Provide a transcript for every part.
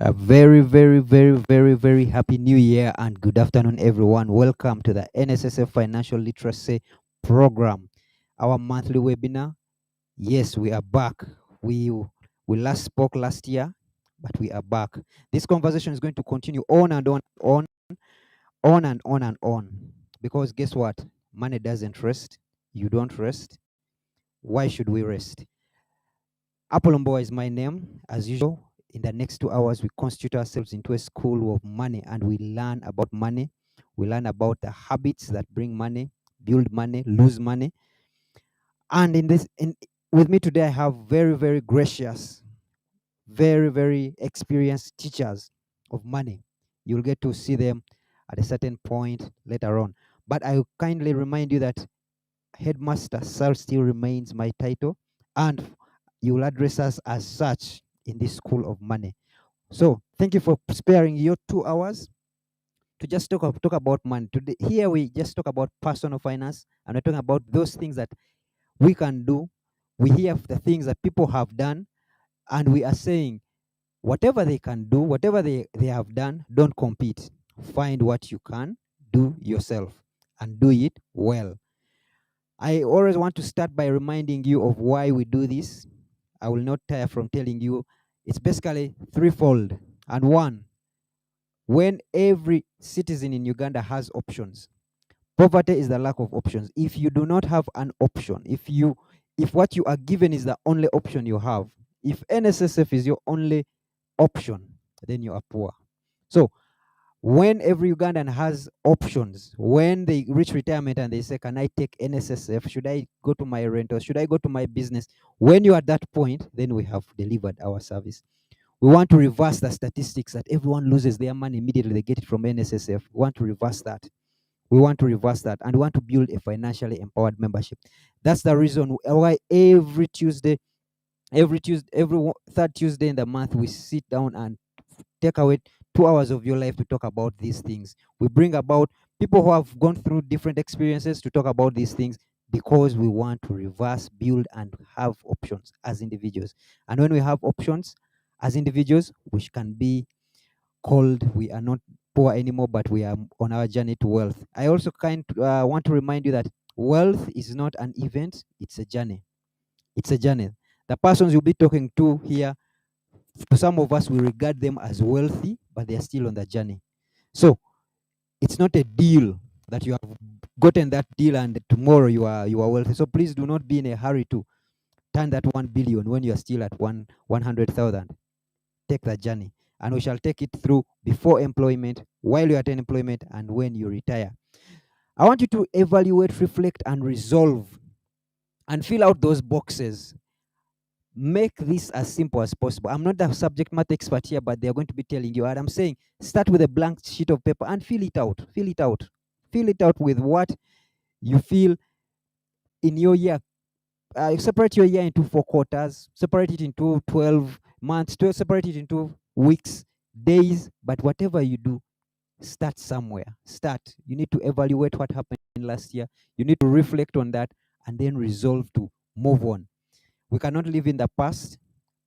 A very, very, very, very, very happy new year and good afternoon, everyone. Welcome to the NSSF Financial Literacy Program, our monthly webinar. Yes, we are back. We last spoke last year, but we are back. This conversation is going to continue on and on. Because guess what? Money doesn't rest. You don't rest. Why should we rest? Apolombo is my name. As usual, in the next 2 hours, we constitute ourselves into a school of money and we learn about money. We learn about the habits that bring money, build money, lose money. And with me today, I have very, very gracious, very, very experienced teachers of money. You'll get to see them at a certain point later on. But I will kindly remind you that Headmaster Sir still remains my title, and you will address us as such in this school of money. So thank you for sparing your 2 hours to just talk about money. Today, here we just talk about personal finance, and we're talking about those things that we can do. We hear the things that people have done, and we are saying whatever they can do, whatever they have done, don't compete. Find what you can do yourself and do it well. I always want to start by reminding you of why we do this. I will not tire from telling you. It's basically threefold. And one, when every citizen in Uganda has options, poverty is the lack of options. If you do not have an option, if what you are given is the only option you have, if NSSF is your only option, then you are poor. So when every Ugandan has options, when they reach retirement and they say, can I take NSSF? Should I go to my rental? Should I go to my business? When you're at that point, then we have delivered our service. We want to reverse the statistics that everyone loses their money immediately they get it from NSSF. We want to reverse that. We want to reverse that, and we want to build a financially empowered membership. That's the reason why every third Tuesday in the month, we sit down and take away 2 hours of your life to talk about these things. We bring about people who have gone through different experiences to talk about these things, because we want to reverse, build, and have options as individuals. And when we have options as individuals, which can be called, we are not poor anymore, but we are on our journey to wealth. I also want to remind you that wealth is not an event, it's a journey. It's a journey. The persons you'll be talking to here, to some of us, we regard them as wealthy, but they are still on the journey. So it's not a deal that you have gotten that deal and tomorrow you are wealthy. So please do not be in a hurry to turn that 1 billion when you are still at 100,000. Take the journey, and we shall take it through before employment, while you are at employment, and when you retire. I want you to evaluate, reflect, and resolve, and fill out those boxes. Make this as simple as possible. I'm not the subject matter expert here, but they're going to be telling you. And I'm saying, start with a blank sheet of paper and fill it out. Fill it out. Fill it out with what you feel in your year. Separate your year into 4 quarters. Separate it into 12 months. Separate it into weeks, days. But whatever you do, start somewhere. Start. You need to evaluate what happened last year. You need to reflect on that and then resolve to move on. We cannot live in the past,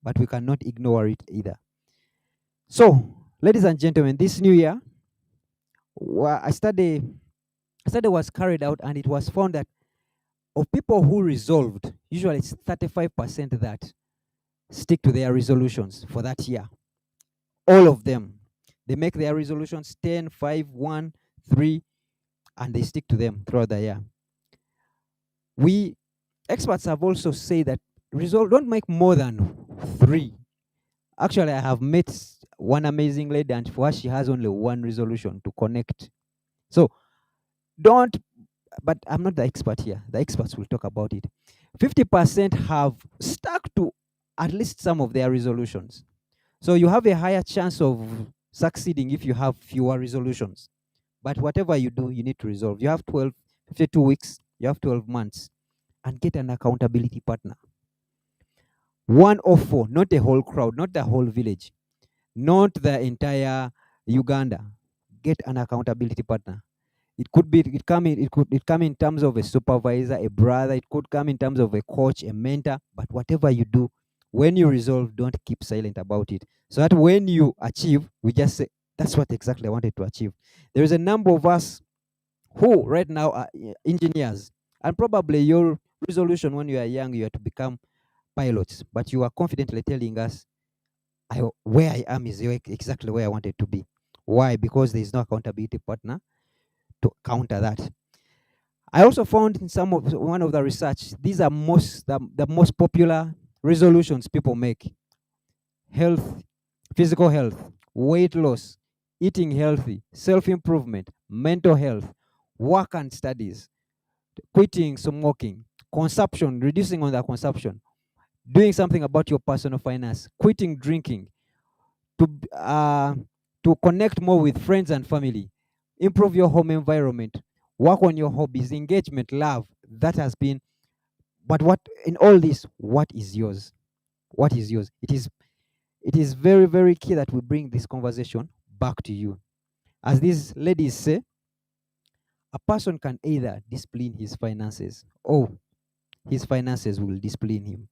but we cannot ignore it either. So, ladies and gentlemen, this new year, a study was carried out, and it was found that of people who resolved, usually it's 35% that stick to their resolutions for that year. All of them. They make their resolutions 10, 5, 1, 3, and they stick to them throughout the year. Experts have also said that don't make more than 3. Actually, I have met one amazing lady, and for her, she has only 1 resolution to connect. So don't, but I'm not the expert here. The experts will talk about it. 50% have stuck to at least some of their resolutions. So you have a higher chance of succeeding if you have fewer resolutions. But whatever you do, you need to resolve. You have 52 weeks, you have 12 months, and get an accountability partner. 1 or 4, not a whole crowd, not the whole village, not the entire Uganda. Get an accountability partner. It could come in terms of a supervisor, a brother. It could come in terms of a coach, a mentor. But whatever you do, when you resolve, don't keep silent about it. So that when you achieve, we just say, that's what exactly I wanted to achieve. There is a number of us who right now are engineers, and probably your resolution when you are young, you are to become pilots, but you are confidently telling us, where I am is exactly where I wanted to be. Why? Because there is no accountability partner to counter that. I also found in one of the research, these are the most popular resolutions people make: health, physical health, weight loss, eating healthy, self-improvement, mental health, work and studies, quitting smoking, consumption, reducing on the consumption, doing something about your personal finance, quitting drinking, to connect more with friends and family, improve your home environment, work on your hobbies, engagement, love. That has been, but what in all this, what is yours? What is yours? It is very, very key that we bring this conversation back to you. As these ladies say, a person can either discipline his finances or his finances will discipline him.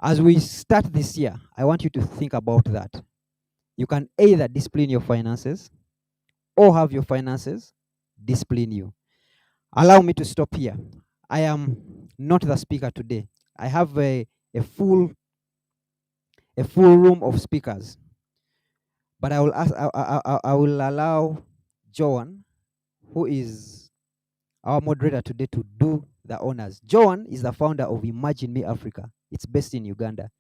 As we start this year, I want you to think about that. You can either discipline your finances or have your finances discipline you. Allow me to stop here. I am not the speaker today. I have a full room of speakers, but I will allow Joan, who is our moderator today, to do the honors. Joan is the founder of Imagine Me Africa. It's based in Uganda.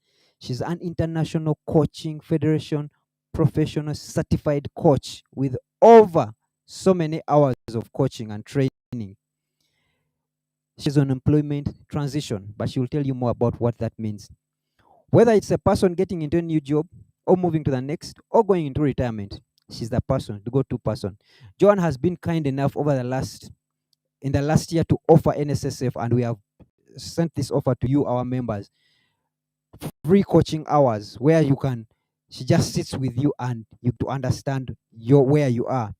She's an international coaching federation professional certified coach with over so many hours of coaching and training. She's on employment transition, but she will tell you more about what that means. Whether it's a person getting into a new job or moving to the next or going into retirement, she's the person, the go-to person. Joan has been kind enough in the last year to offer NSSF, and we have sent this offer to you, our members. Free coaching hours where she just sits with you and you to understand where you are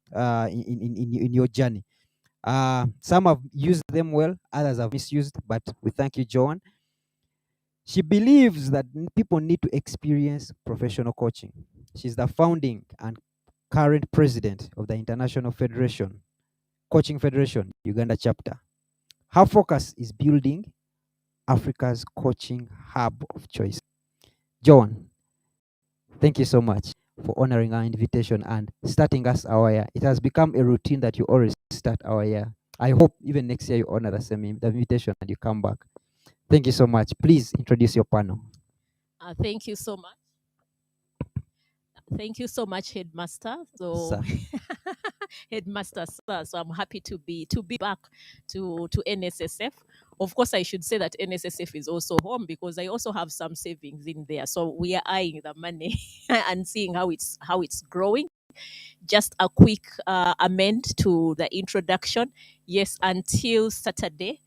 in your journey. Some have used them well, others have misused, but we thank you, Joan. She believes that people need to experience professional coaching. She's the founding and current president of the International Federation, Coaching Federation, Uganda chapter. Her focus is building Africa's coaching hub of choice. Joan, thank you so much for honoring our invitation and starting us our year. It has become a routine that you always start our year. I hope even next year you honor the same invitation and you come back. Thank you so much. Please introduce your panel. Thank you so much. Thank you so much, Headmaster. So, Headmaster, sir. So I'm happy to be back to NSSF. Of course, I should say that NSSF is also home because I also have some savings in there. So we are eyeing the money and seeing how it's growing. Just a quick amend to the introduction. Yes, until Saturday,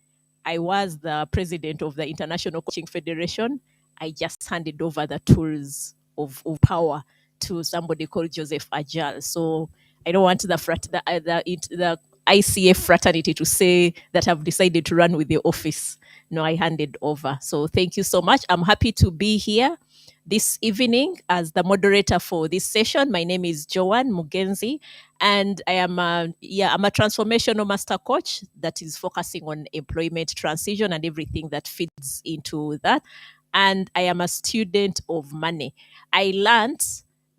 I was the president of the International Coaching Federation. I just handed over the tools of power to somebody called Joseph Ajal. So I don't want the ICF fraternity to say that I've decided to run with the office. No, I handed over. So thank you so much. I'm happy to be here this evening as the moderator for this session. My name is Joan Mugenzi, and I'm a transformational master coach that is focusing on employment transition and everything that fits into that. And I am a student of money. I learned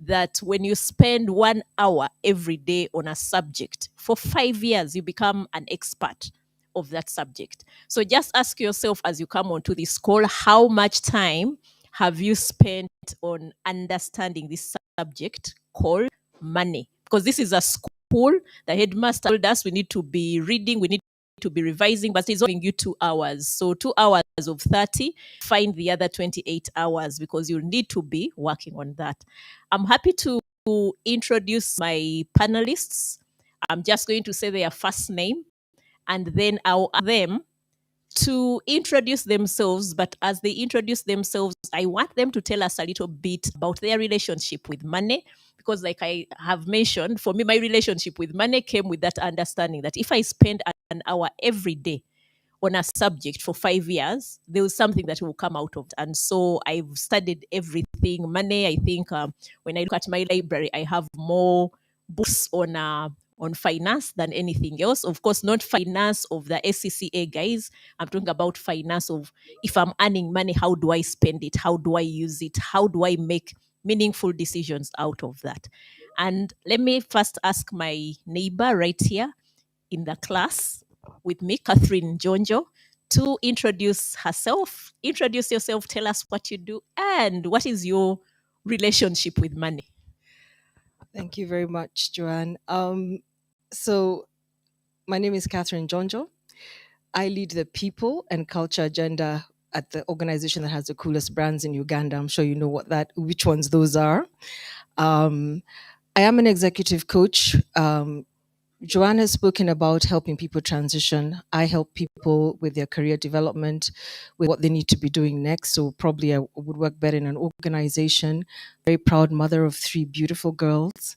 that when you spend 1 hour every day on a subject for 5 years, you become an expert of that subject. So just ask yourself as you come onto this call, how much time have you spent on understanding this subject called money? Because this is a school. The headmaster told us we need to be reading, we need to be revising, but he's only giving you 2 hours. So 2 hours of 30, find the other 28 hours because you'll need to be working on that. I'm happy to introduce my panelists. I'm just going to say their first name and then I'll ask them to introduce themselves. But as they introduce themselves, I want them to tell us a little bit about their relationship with money. Because, like I have mentioned, for me, my relationship with money came with that understanding that if I spend an hour every day on a subject for 5 years, there was something that will come out of it. And so I've studied everything. Money, I think when I look at my library, I have more books on finance than anything else. Of course, not finance of the SCCA guys. I'm talking about finance of if I'm earning money, how do I spend it? How do I use it? How do I make meaningful decisions out of that? And let me first ask my neighbor right here in the class with me, Catherine Jonjo, to introduce herself. Introduce yourself, tell us what you do, and what is your relationship with money. Thank you very much, Joanne. So my name is Catherine Jonjo. I lead the people and culture agenda at the organization that has the coolest brands in Uganda. I'm sure you know which ones those are. I am an executive coach. Joanne has spoken about helping people transition. I help people with their career development, with what they need to be doing next. So probably I would work better in an organization. Very proud mother of 3 beautiful girls.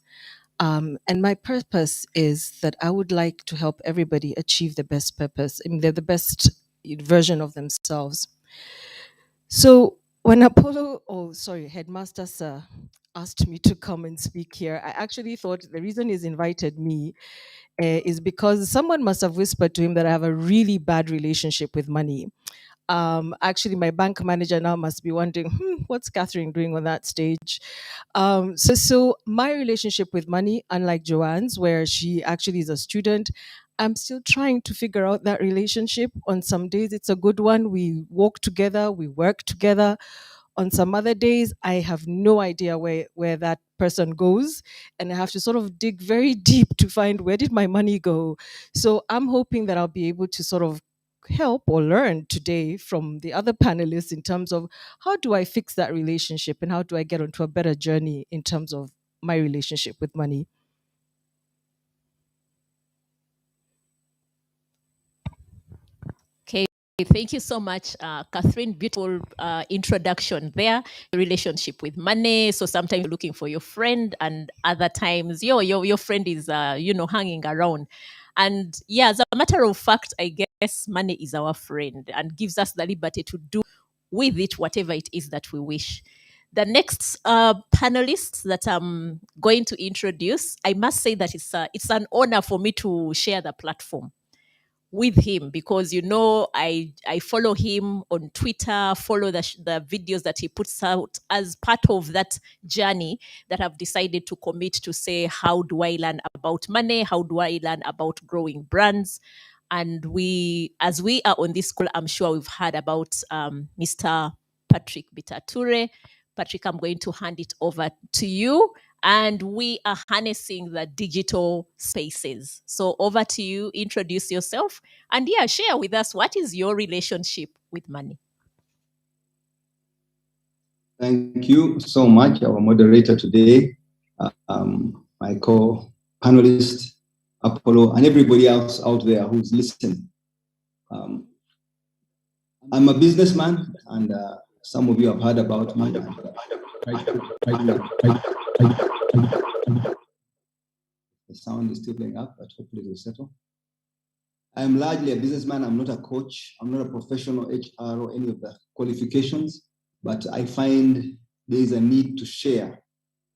And my purpose is that I would like to help everybody achieve the best purpose. I mean, they're the best version of themselves. So when Headmaster Sir asked me to come and speak here, I actually thought the reason he's invited me is because someone must have whispered to him that I have a really bad relationship with money. Actually, my bank manager now must be wondering, what's Catherine doing on that stage? So my relationship with money, unlike Joanne's, where she actually is a student, I'm still trying to figure out that relationship. On some days, it's a good one. We walk together, we work together. On some other days, I have no idea where that person goes, and I have to sort of dig very deep to find where did my money go. So I'm hoping that I'll be able to sort of help or learn today from the other panelists in terms of how do I fix that relationship and how do I get onto a better journey in terms of my relationship with money. Okay, thank you so much, Catherine. Beautiful introduction there. Relationship with money. So sometimes you're looking for your friend, and other times your friend is hanging around. And yeah, as a matter of fact, I guess money is our friend and gives us the liberty to do with it whatever it is that we wish. The next panelist that I'm going to introduce, I must say that it's an honor for me to share the platform with him, because I follow him on Twitter, follow the videos that he puts out as part of that journey that I've decided to commit to say, how do I learn about money? How do I learn about growing brands? And as we are on this call, I'm sure we've heard about Mr. Patrick Bitature. Patrick, I'm going to hand it over to you. And we are harnessing the digital spaces. So over to you, introduce yourself, and yeah, share with us, what is your relationship with money? Thank you so much, our moderator today, my co-panelist, Apollo, and everybody else out there who's listening. I'm a businessman, and some of you have heard about money. The sound is still playing up, but hopefully it will settle. I'm largely a businessman. I'm not a coach. I'm not a professional HR or any of the qualifications, but I find there is a need to share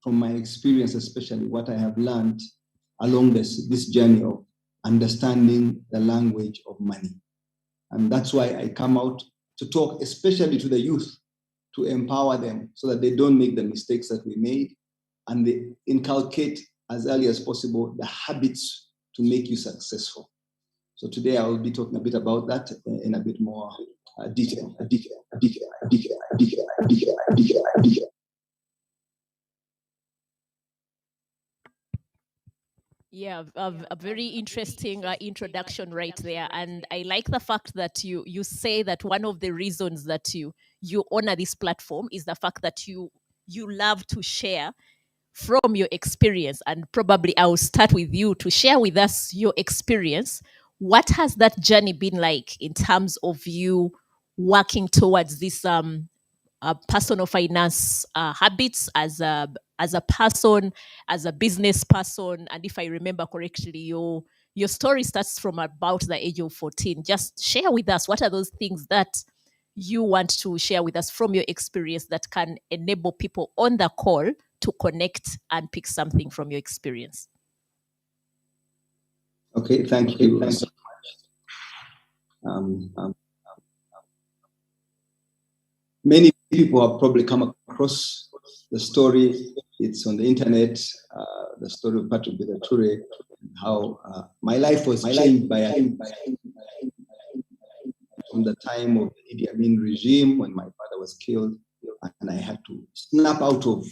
from my experience, especially what I have learned along this journey of understanding the language of money. And that's why I come out to talk, especially to the youth, to empower them so that they don't make the mistakes that we made, and they inculcate as early as possible the habits to make you successful. So today I will be talking a bit about that in a bit more detail. Yeah, a very interesting introduction right there, and I like the fact that you say that one of the reasons that you honor this platform is the fact that you love to share from your experience. And probably I'll start with you to share with us your experience. What has that journey been like in terms of you working towards this personal finance habits as a person, as a business person? And if I remember correctly, your story starts from about the age of 14. Just share with us, what are those things that you want to share with us from your experience that can enable people on the call to connect and pick something from your experience? Okay, thank you. Many people have probably come across the story. It's on the internet, the story of Patrick Bitature, how my life was changed from the time of the Idi Amin regime, when my father was killed, and I had to snap out of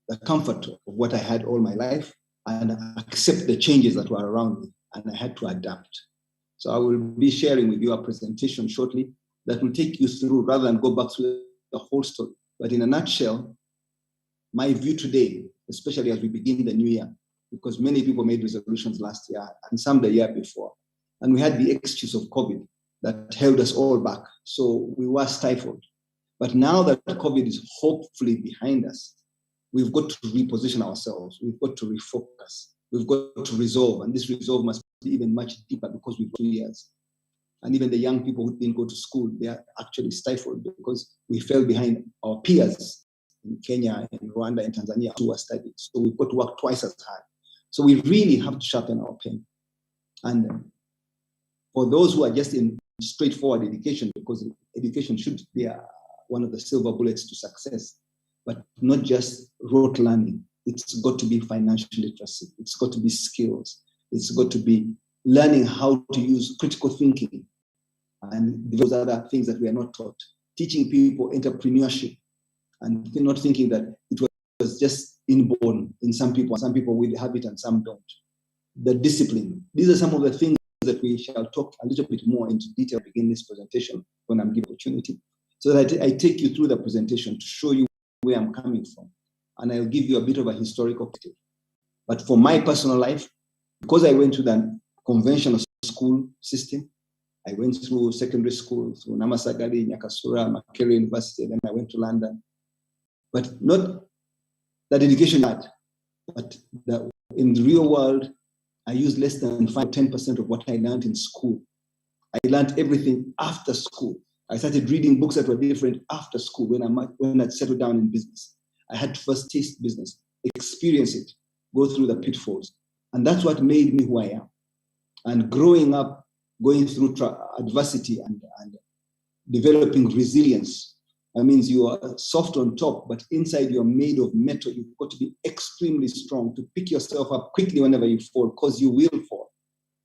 the comfort of what I had all my life and accept the changes that were around me, and I had to adapt. So I will be sharing with you a presentation shortly that will take you through, rather than go back through the whole story. But in a nutshell, my view today, especially as we begin the new year, because many people made resolutions last year and some the year before, and we had the excuse of COVID that held us all back. So we were stifled. But now that COVID is hopefully behind us, we've got to reposition ourselves. We've got to refocus. We've got to resolve. And this resolve must be even much deeper, because we've got 2 years. And even the young people who didn't go to school, they are actually stifled because we fell behind our peers in Kenya, in Rwanda, in Tanzania who are studying. So we've got to work twice as hard. So we really have to sharpen our pen. And for those who are just in straightforward education, because education should be one of the silver bullets to success, but not just rote learning. It's got to be financial literacy. It's got to be skills. It's got to be learning how to use critical thinking and those other things that we are not taught. Teaching people entrepreneurship and not thinking that it was just inborn in some people. Some people will have it and some don't. The discipline. These are some of the things that we shall talk a little bit more into detail begin this presentation when I'm given opportunity. So that I take you through the presentation to show you where I'm coming from. And I'll give you a bit of a historical perspective. But for my personal life, because I went to the conventional school system, I went through secondary school, through Namasagari, Nyakasura, Makerere University, then I went to London. But not that education had, but in the real world, I used less than 5-10% of what I learned in school. I learned everything after school. I started reading books that were different after school when I settled down in business. I had to first taste business, experience it, go through the pitfalls. And that's what made me who I am. And growing up, going through adversity and developing resilience, that means you are soft on top, but inside you're made of metal. You've got to be extremely strong to pick yourself up quickly whenever you fall, because you will fall.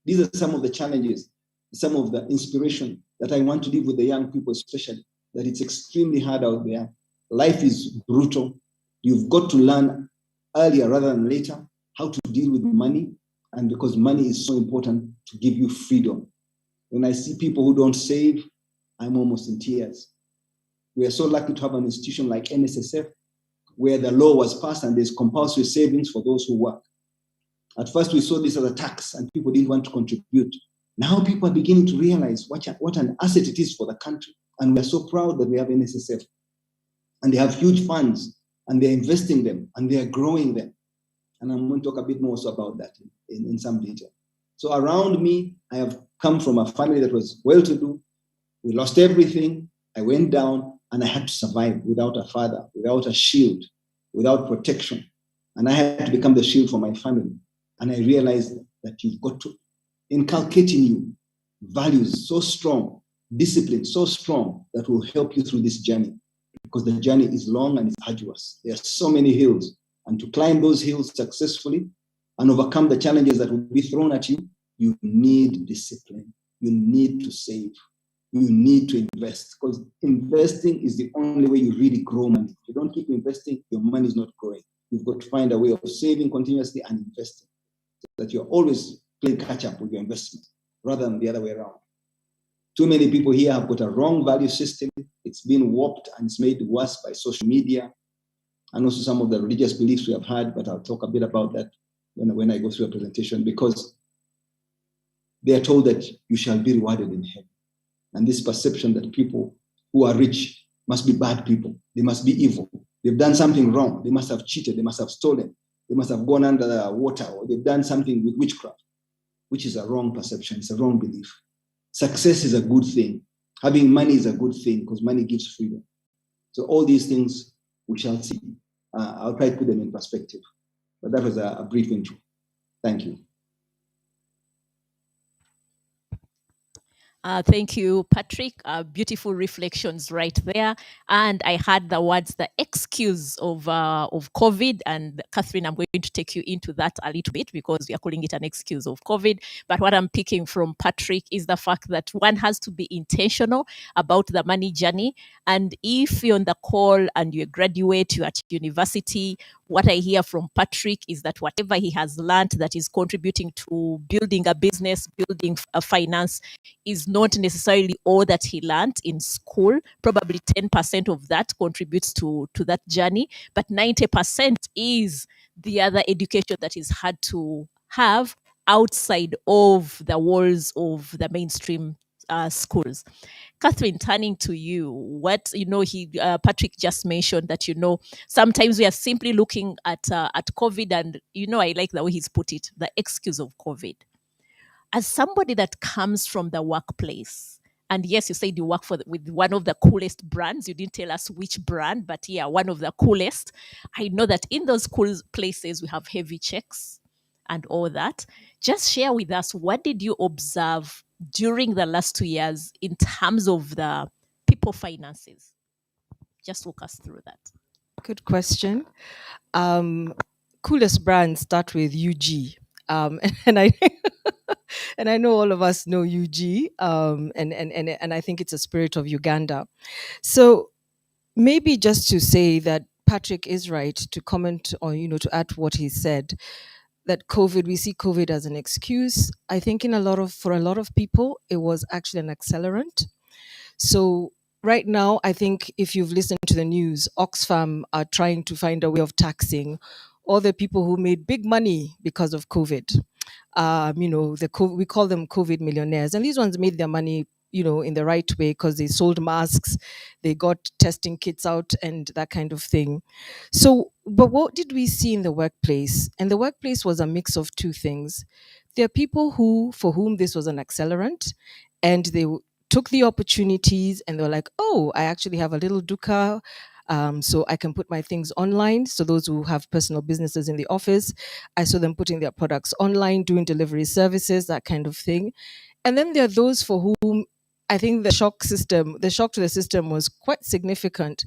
These are some of the challenges, some of the inspiration that I want to leave with the young people, especially, that it's extremely hard out there. Life is brutal. You've got to learn earlier rather than later how to deal with money, and because money is so important to give you freedom. When I see people who don't save, I'm almost in tears. We are so lucky to have an institution like NSSF, where the law was passed and there's compulsory savings for those who work. At first, we saw this as a tax and people didn't want to contribute. Now people are beginning to realize what an asset it is for the country. And we're so proud that we have NSSF. And they have huge funds and they're investing them and they're growing them. And I'm going to talk a bit more also about that in some detail. So around me, I have come from a family that was well-to-do. We lost everything. I went down and I had to survive without a father, without a shield, without protection. And I had to become the shield for my family. And I realized that you've got to inculcate in you values so strong, discipline so strong that will help you through this journey, because the journey is long and it's arduous. There are so many hills, and to climb those hills successfully and overcome the challenges that will be thrown at you, you need discipline. You need to save. You need to invest, because investing is the only way you really grow money. If you don't keep investing, your money is not growing. You've got to find a way of saving continuously and investing, so that you're always playing catch up with your investment rather than the other way around. Too many people here have got a wrong value system. It's been warped and it's made worse by social media and also some of the religious beliefs we have had, but I'll talk a bit about that when I go through a presentation, because they are told that you shall be rewarded in heaven. And this perception that people who are rich must be bad people. They must be evil. They've done something wrong. They must have cheated. They must have stolen. They must have gone under the water, or they've done something with witchcraft, which is a wrong perception. It's a wrong belief. Success is a good thing. Having money is a good thing because money gives freedom. So all these things we shall see. I'll try to put them in perspective. But that was a brief intro. Thank you. Thank you, Patrick. Beautiful reflections right there. And I heard the words, the excuse of COVID. And Catherine, I'm going to take you into that a little bit because we are calling it an excuse of COVID. But what I'm picking from Patrick is the fact that one has to be intentional about the money journey. And if you're on the call and you're a graduate, you're at university, what I hear from Patrick is that whatever he has learned that is contributing to building a business, building a finance, is not necessarily all that he learned in school. Probably 10% of that contributes to that journey, but 90% is the other education that is hard to have outside of the walls of the mainstream schools. Catherine, turning to you, Patrick just mentioned that, sometimes we are simply looking at COVID and, I like the way he's put it, the excuse of COVID. As somebody that comes from the workplace, and yes, you said you work with one of the coolest brands. You didn't tell us which brand, but yeah, one of the coolest. I know that in those cool places, we have heavy checks and all that. Just share with us, what did you observe during the last 2 years in terms of the people finances? Just walk us through that. Good question. Coolest brands start with UG. And I and I know all of us know UG, and I think it's a spirit of Uganda. So maybe just to say that Patrick is right to comment on, to add what he said, that we see COVID as an excuse. I think for a lot of people, it was actually an accelerant. So right now, I think if you've listened to the news, Oxfam are trying to find a way of taxing all the people who made big money because of COVID. We call them COVID millionaires. And these ones made their money, in the right way because they sold masks, they got testing kits out and that kind of thing. So, but what did we see in the workplace? And the workplace was a mix of two things. there are people for whom this was an accelerant, and they took the opportunities and they were like, oh, I actually have a little dukkha, so I can put my things online. So those who have personal businesses in the office, I saw them putting their products online, doing delivery services, that kind of thing. And then there are those for whom I think the shock to the system was quite significant.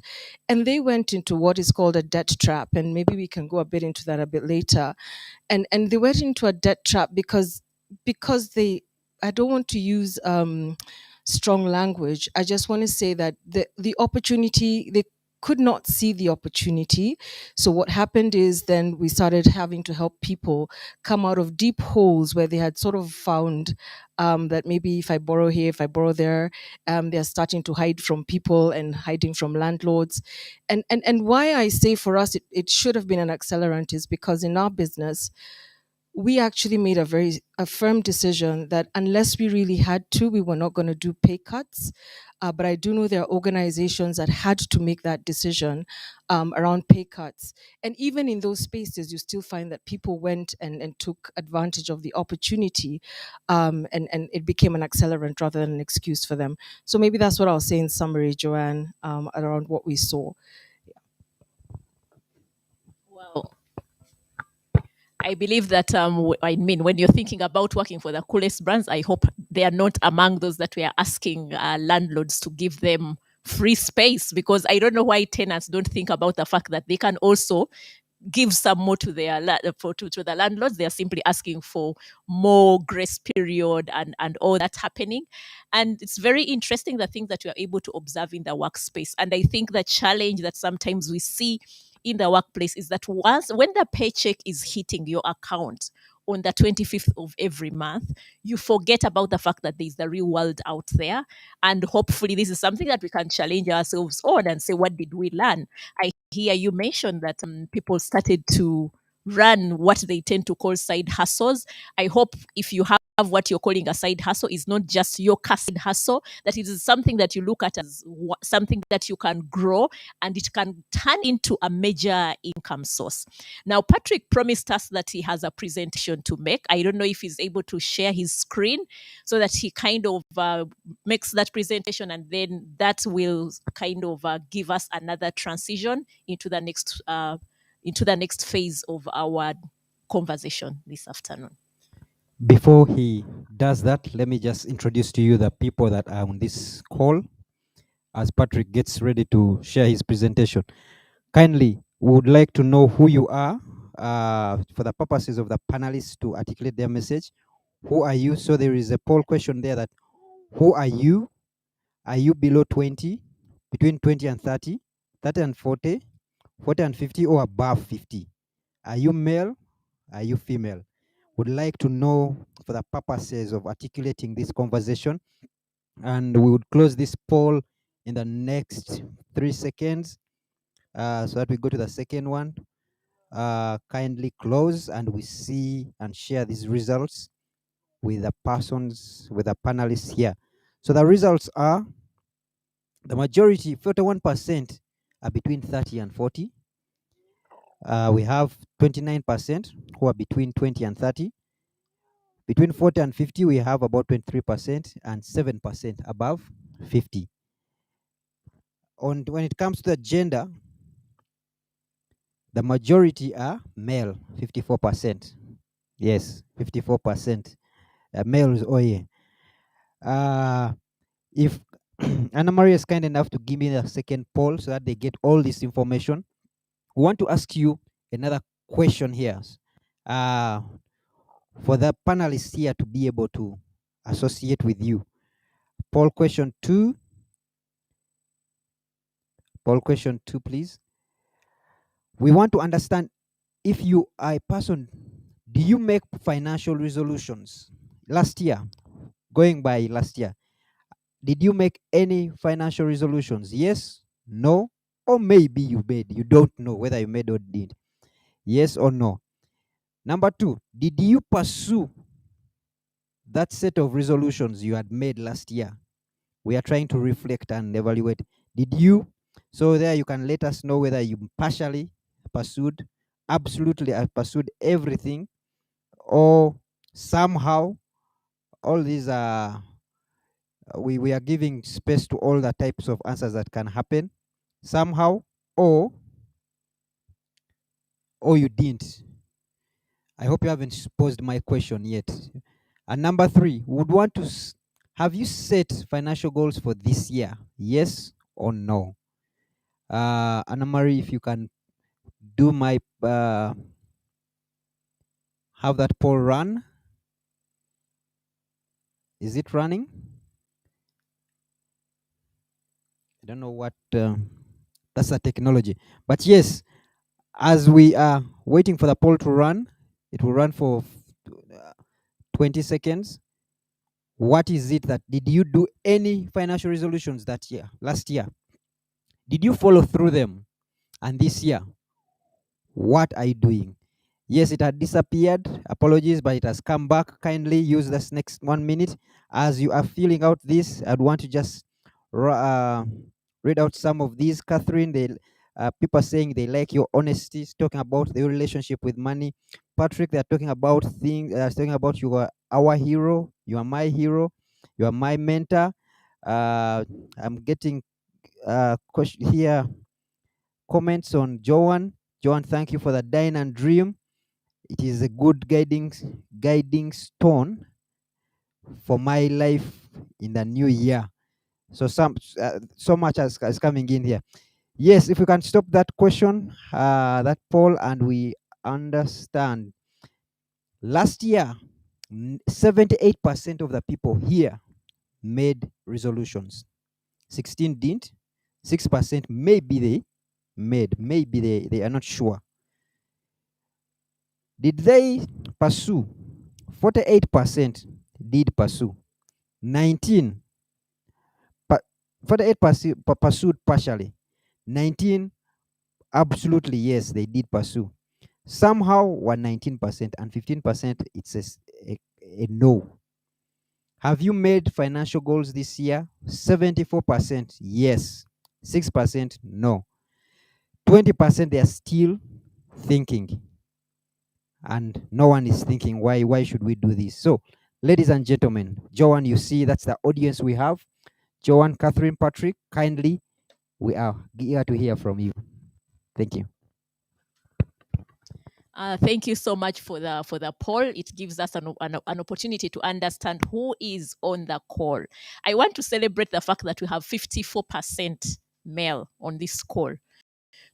And they went into what is called a debt trap. And maybe we can go a bit into that a bit later. And they went into a debt trap because they, I don't want to use strong language. I just want to say that the opportunity, they could not see the opportunity. So what happened is then we started having to help people come out of deep holes where they had sort of found that maybe if I borrow here, if I borrow there, they're starting to hide from people and hiding from landlords. And why I say for us it should have been an accelerant is because in our business, we actually made a firm decision that unless we really had to, we were not going to do pay cuts. But I do know there are organizations that had to make that decision around pay cuts. And even in those spaces, you still find that people went and took advantage of the opportunity, and it became an accelerant rather than an excuse for them. So maybe that's what I'll say in summary, Joanne, around what we saw. Well, I believe that, I mean, when you're thinking about working for the coolest brands, I hope they are not among those that we are asking landlords to give them free space, because I don't know why tenants don't think about the fact that they can also give some more to their to the landlords. They are simply asking for more grace period and all that happening. And it's very interesting the things that you are able to observe in the workspace. And I think the challenge that sometimes we see in the workplace is that when the paycheck is hitting your account on the 25th of every month, you forget about the fact that there's the real world out there. And hopefully this is something that we can challenge ourselves on and say, what did we learn? I hear you mention that people started to run what they tend to call side hustles. I hope if you have what you're calling a side hustle is not just your side hustle, that it is something that you look at as something that you can grow and it can turn into a major income source. Now, Patrick promised us that he has a presentation to make. I don't know if he's able to share his screen so that he kind of makes that presentation, and then that will kind of give us another transition into the next phase of our conversation this afternoon. Before he does that, let me just introduce to you the people that are on this call as Patrick gets ready to share his presentation. Kindly, we would like to know who you are for the purposes of the panelists to articulate their message. Who are you? So there is a poll question there that, who are you? Are you below 20, between 20 and 30, 30 and 40, 40 and 50, or above 50? Are you male? Are you female? Would like to know for the purposes of articulating this conversation. And we would close this poll in the next 3 seconds so that we go to the second one. Kindly close, and we see and share these results with the panelists here. So the results are, the majority, 41%, are between 30 and 40. We have 29% who are between 20 and 30. Between 40 and 50, we have about 23% and 7% above 50. When it comes to the gender, the majority are male, 54%. Yes, 54%. Males, oh yeah. If Anna Maria is kind enough to give me the second poll so that they get all this information, we want to ask you another question here. For the panelists here to be able to associate with you. Poll question 2. Poll question 2, please. We want to understand, if you are a person, do you make financial resolutions? Last year, going by last year, did you make any financial resolutions? Yes, no, or maybe you made. You don't know whether you made or did. Yes or no. Number 2, did you pursue that set of resolutions you had made last year? We are trying to reflect and evaluate. Did you? So there you can let us know whether you partially pursued, absolutely pursued everything, or Somehow, all these are we are giving space to all the types of answers that can happen somehow, or you didn't. I hope you haven't posed my question yet. And number 3, would want to have you set financial goals for this year? Yes or no? Anna Marie, if you can do my have that poll run. Is it running? I don't know what that's a technology, but yes, as we are waiting for the poll to run, it will run for 20 seconds. What is it that did you do any financial resolutions that year, last year? Did you follow through them? And this year, what are you doing? Yes, it had disappeared. Apologies, but it has come back. Kindly use this next 1 minute. As you are filling out this, I'd want to just read out some of these. Catherine, people are saying they like your honesty, talking about their relationship with money. Patrick, they're talking about things, talking about you are our hero, you are my hero, you are my mentor. I'm getting question here, comments on Joan. Joan, thank you for the dine and dream. It is a good guiding stone for my life in the new year. So so much is coming in here. Yes, if we can stop that question, that poll, and we understand. Last year, 78% of the people here made resolutions. 16 didn't. 6% maybe they made. Maybe they are not sure. Did they pursue? 48% did pursue. 19 48 pursued partially. 19 absolutely yes, they did pursue. Somehow were 19%, and 15% it's a no. Have you made financial goals this year? 74% yes. 6% no. 20% they are still thinking. And no one is thinking, why should we do this? So, ladies and gentlemen, Joanne, you see that's the audience we have. Joanne, Catherine, Patrick, kindly, we are eager to hear from you. Thank you. Thank you so much for the poll. It gives us an opportunity to understand who is on the call. I want to celebrate the fact that we have 54% male on this call,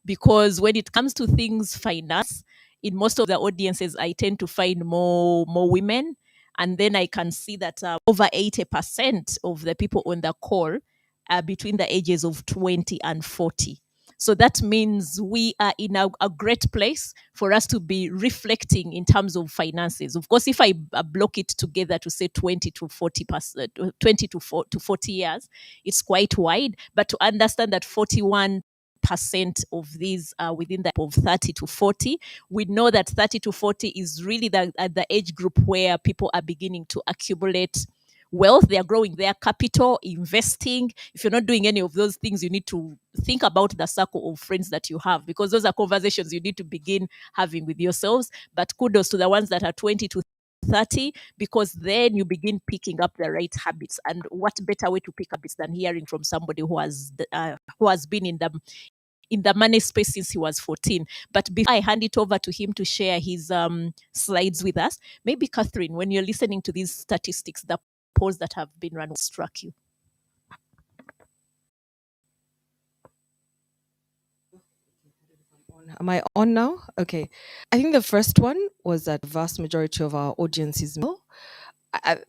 because when it comes to things finance, in most of the audiences, I tend to find more women, and then I can see that over 80% of the people on the call are between the ages of 20 and 40. So that means we are in a great place for us to be reflecting in terms of finances. Of course, if I block it together to say 20 to 20 to 40 years, it's quite wide. But to understand that 41% of these are within the of 30 to 40. We know that 30 to 40 is really the age group where people are beginning to accumulate wealth. They are growing their capital, investing. If you're not doing any of those things, you need to think about the circle of friends that you have, because those are conversations you need to begin having with yourselves. But kudos to the ones that are 20 to 30, because then you begin picking up the right habits. And what better way to pick up habits than hearing from somebody who has been in the money space since he was 14. But before I hand it over to him to share his slides with us, maybe Catherine, when you're listening to these statistics, the polls that have been run struck you. Am I on now? Okay. I think the first one was that vast majority of our audience is male.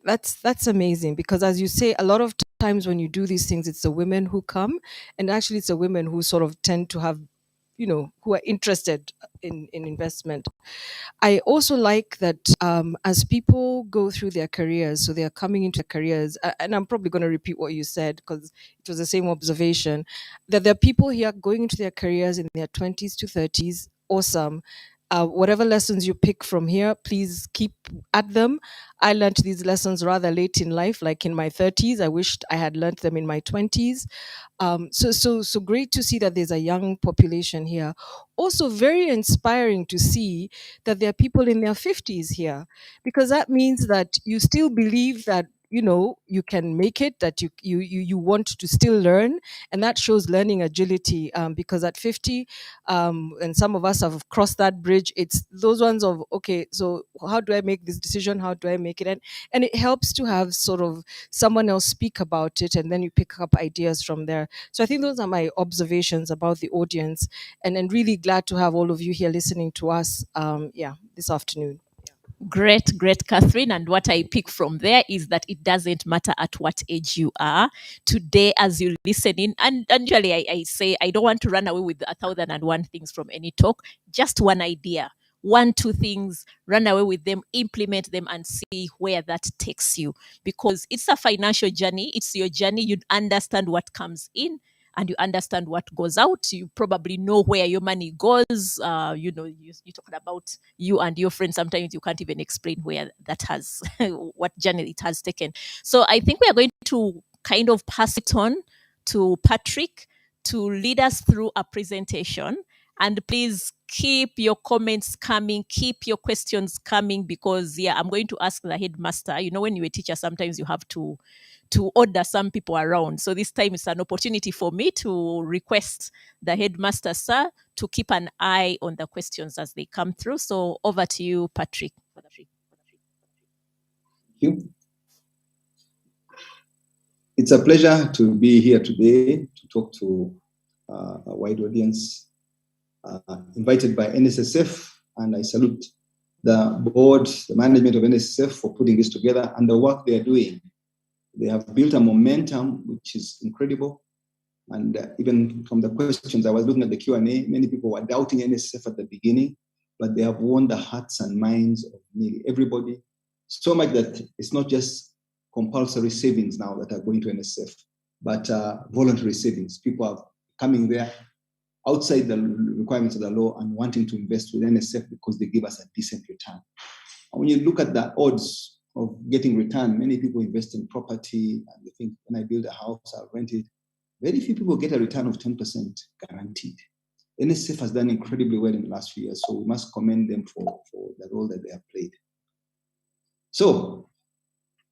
That's amazing, because as you say, a lot of times when you do these things, it's the women who come, and actually it's the women who sort of tend to have, who are interested in investment. I also like that as people go through their careers, so they are coming into their careers, and I'm probably going to repeat what you said because it was the same observation, that there are people here going into their careers in their 20s to 30s. Awesome. Whatever lessons you pick from here, please keep at them. I learned these lessons rather late in life, like in my 30s. I wished I had learned them in my 20s. So great to see that there's a young population here. Also very inspiring to see that there are people in their 50s here, because that means that you still believe that, you know, you can make it, that you want to still learn, and that shows learning agility, because at 50, and some of us have crossed that bridge. It's those ones of, okay, so how do I make this decision, how do I make it, and it helps to have sort of someone else speak about it, and then you pick up ideas from there. So I think those are my observations about the audience, and really glad to have all of you here listening to us, this afternoon. Great, Catherine. And what I pick from there is that it doesn't matter at what age you are. Today, as you listen in, and usually I say I don't want to run away with 1,001 things from any talk, just one idea. 1, 2 things, run away with them, implement them, and see where that takes you. Because it's a financial journey. It's your journey. You understand what comes in and you understand what goes out. You probably know where your money goes. You talked about you and your friends. Sometimes you can't even explain where that has, what journey it has taken. So I think we are going to kind of pass it on to Patrick to lead us through a presentation. And please keep your comments coming, keep your questions coming, because I'm going to ask the headmaster. You know, when you're a teacher, sometimes you have to order some people around. So this time it's an opportunity for me to request the headmaster, sir, to keep an eye on the questions as they come through. So over to you, Patrick. Thank you. It's a pleasure to be here today to talk to a wide audience, invited by NSSF, and I salute the board, the management of NSSF for putting this together and the work they are doing. They have built a momentum which is incredible. And even from the questions, I was looking at the Q&A, many people were doubting NSSF at the beginning, but they have won the hearts and minds of nearly everybody. So much that it's not just compulsory savings now that are going to NSSF, but voluntary savings. People are coming there outside the requirements of the law and wanting to invest with NSSF because they give us a decent return. And when you look at the odds of getting return, many people invest in property and they think, when I build a house, I'll rent it. Very few people get a return of 10% guaranteed. NSSF has done incredibly well in the last few years, so we must commend them for the role that they have played. So,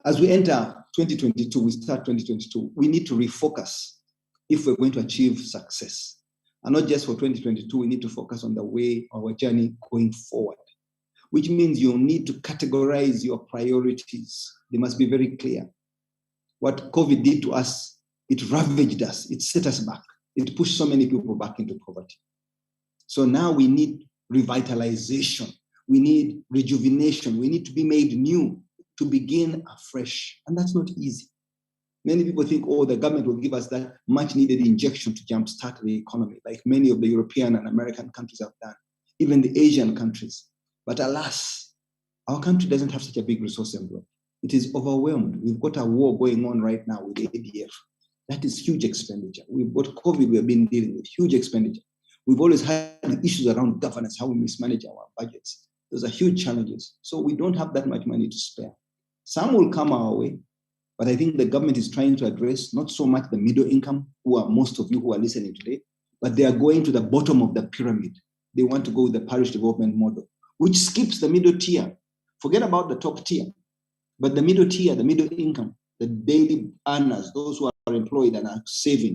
as we enter 2022, we start 2022, we need to refocus if we're going to achieve success. And not just for 2022, we need to focus on the way, our journey going forward, which means you need to categorize your priorities. They must be very clear. What COVID did to us, it ravaged us, it set us back, it pushed so many people back into poverty. So now we need revitalization, we need rejuvenation, we need to be made new, to begin afresh. And that's not easy. Many people think, oh, the government will give us that much needed injection to jumpstart the economy, like many of the European and American countries have done, even the Asian countries. But alas, our country doesn't have such a big resource envelope. It is overwhelmed. We've got a war going on right now with the ADF. That is huge expenditure. We've got COVID, we have been dealing with huge expenditure. We've always had issues around governance, how we mismanage our budgets. Those are huge challenges. So we don't have that much money to spare. Some will come our way, but I think the government is trying to address not so much the middle income, who are most of you who are listening today, but they are going to the bottom of the pyramid. They want to go with the parish development model, which skips the middle tier. Forget about the top tier, but the middle tier, the middle income, the daily earners, those who are employed and are saving,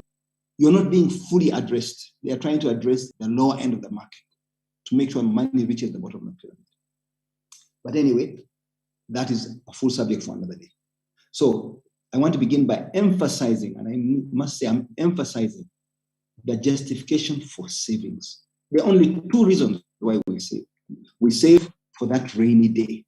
you're not being fully addressed. They are trying to address the lower end of the market to make sure money reaches the bottom of the pyramid. But anyway, that is a full subject for another day. So I want to begin by emphasizing, and I must say I'm emphasizing, the justification for savings. There are only 2 reasons why we save. We save for that rainy day.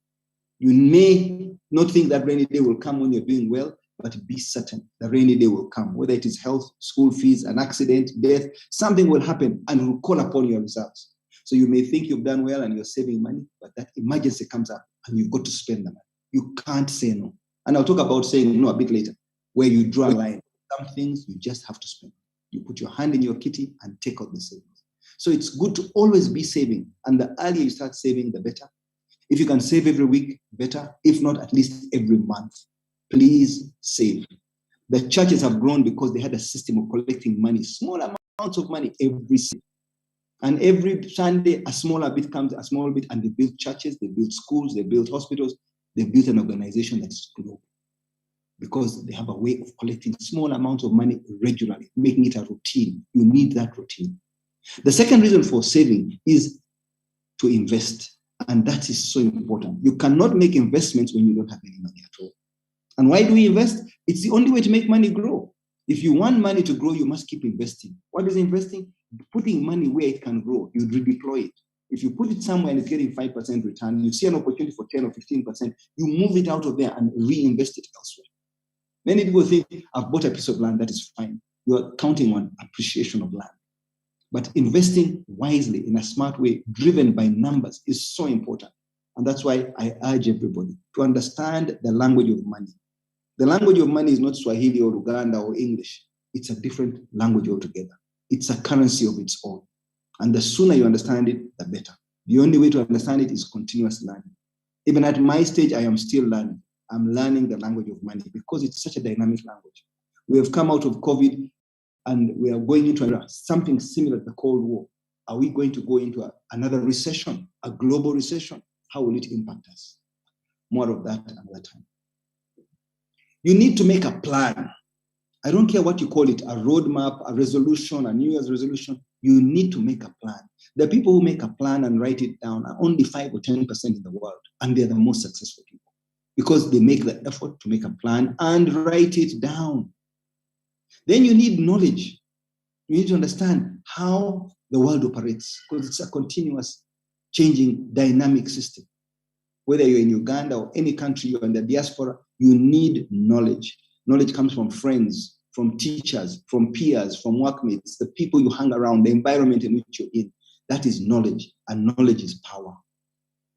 You may not think that rainy day will come when you're doing well, but be certain the rainy day will come. Whether it is health, school fees, an accident, death, something will happen and will call upon your reserves. So you may think you've done well and you're saving money, but that emergency comes up and you've got to spend the money. You can't say no. And I'll talk about saying no a bit later, where you draw a line. Some things you just have to spend. You put your hand in your kitty and take out the savings. So it's good to always be saving. And the earlier you start saving, the better. If you can save every week, better. If not, at least every month. Please save. The churches have grown because they had a system of collecting money, small amounts of money every Sunday. And every Sunday, a small bit, and they build churches, they build schools, they build hospitals, they build an organization that's global. Because they have a way of collecting small amounts of money regularly, making it a routine. You need that routine. The second reason for saving is to invest. And that is so important. You cannot make investments when you don't have any money at all. And why do we invest? It's the only way to make money grow. If you want money to grow, you must keep investing. What is investing? Putting money where it can grow. You redeploy it. If you put it somewhere and it's getting 5% return, you see an opportunity for 10 or 15%, you move it out of there and reinvest it elsewhere. Many people think, I've bought a piece of land, that is fine. You're counting on appreciation of land. But investing wisely in a smart way, driven by numbers, is so important. And that's why I urge everybody to understand the language of money. The language of money is not Swahili or Uganda or English. It's a different language altogether. It's a currency of its own. And the sooner you understand it, the better. The only way to understand it is continuous learning. Even at my stage, I am still learning. I'm learning the language of money because it's such a dynamic language. We have come out of COVID and we are going into something similar to the Cold War. Are we going to go into another recession, a global recession? How will it impact us? More of that another time. You need to make a plan. I don't care what you call it, a roadmap, a resolution, a New Year's resolution. You need to make a plan. The people who make a plan and write it down are only 5 or 10% in the world, and they're the most successful people because they make the effort to make a plan and write it down. Then you need knowledge. You need to understand how the world operates because it's a continuous changing dynamic system. Whether you're in Uganda or any country, you're in the diaspora, you need knowledge. Knowledge comes from friends, from teachers, from peers, from workmates, the people you hang around, the environment in which you're in. That is knowledge, and knowledge is power.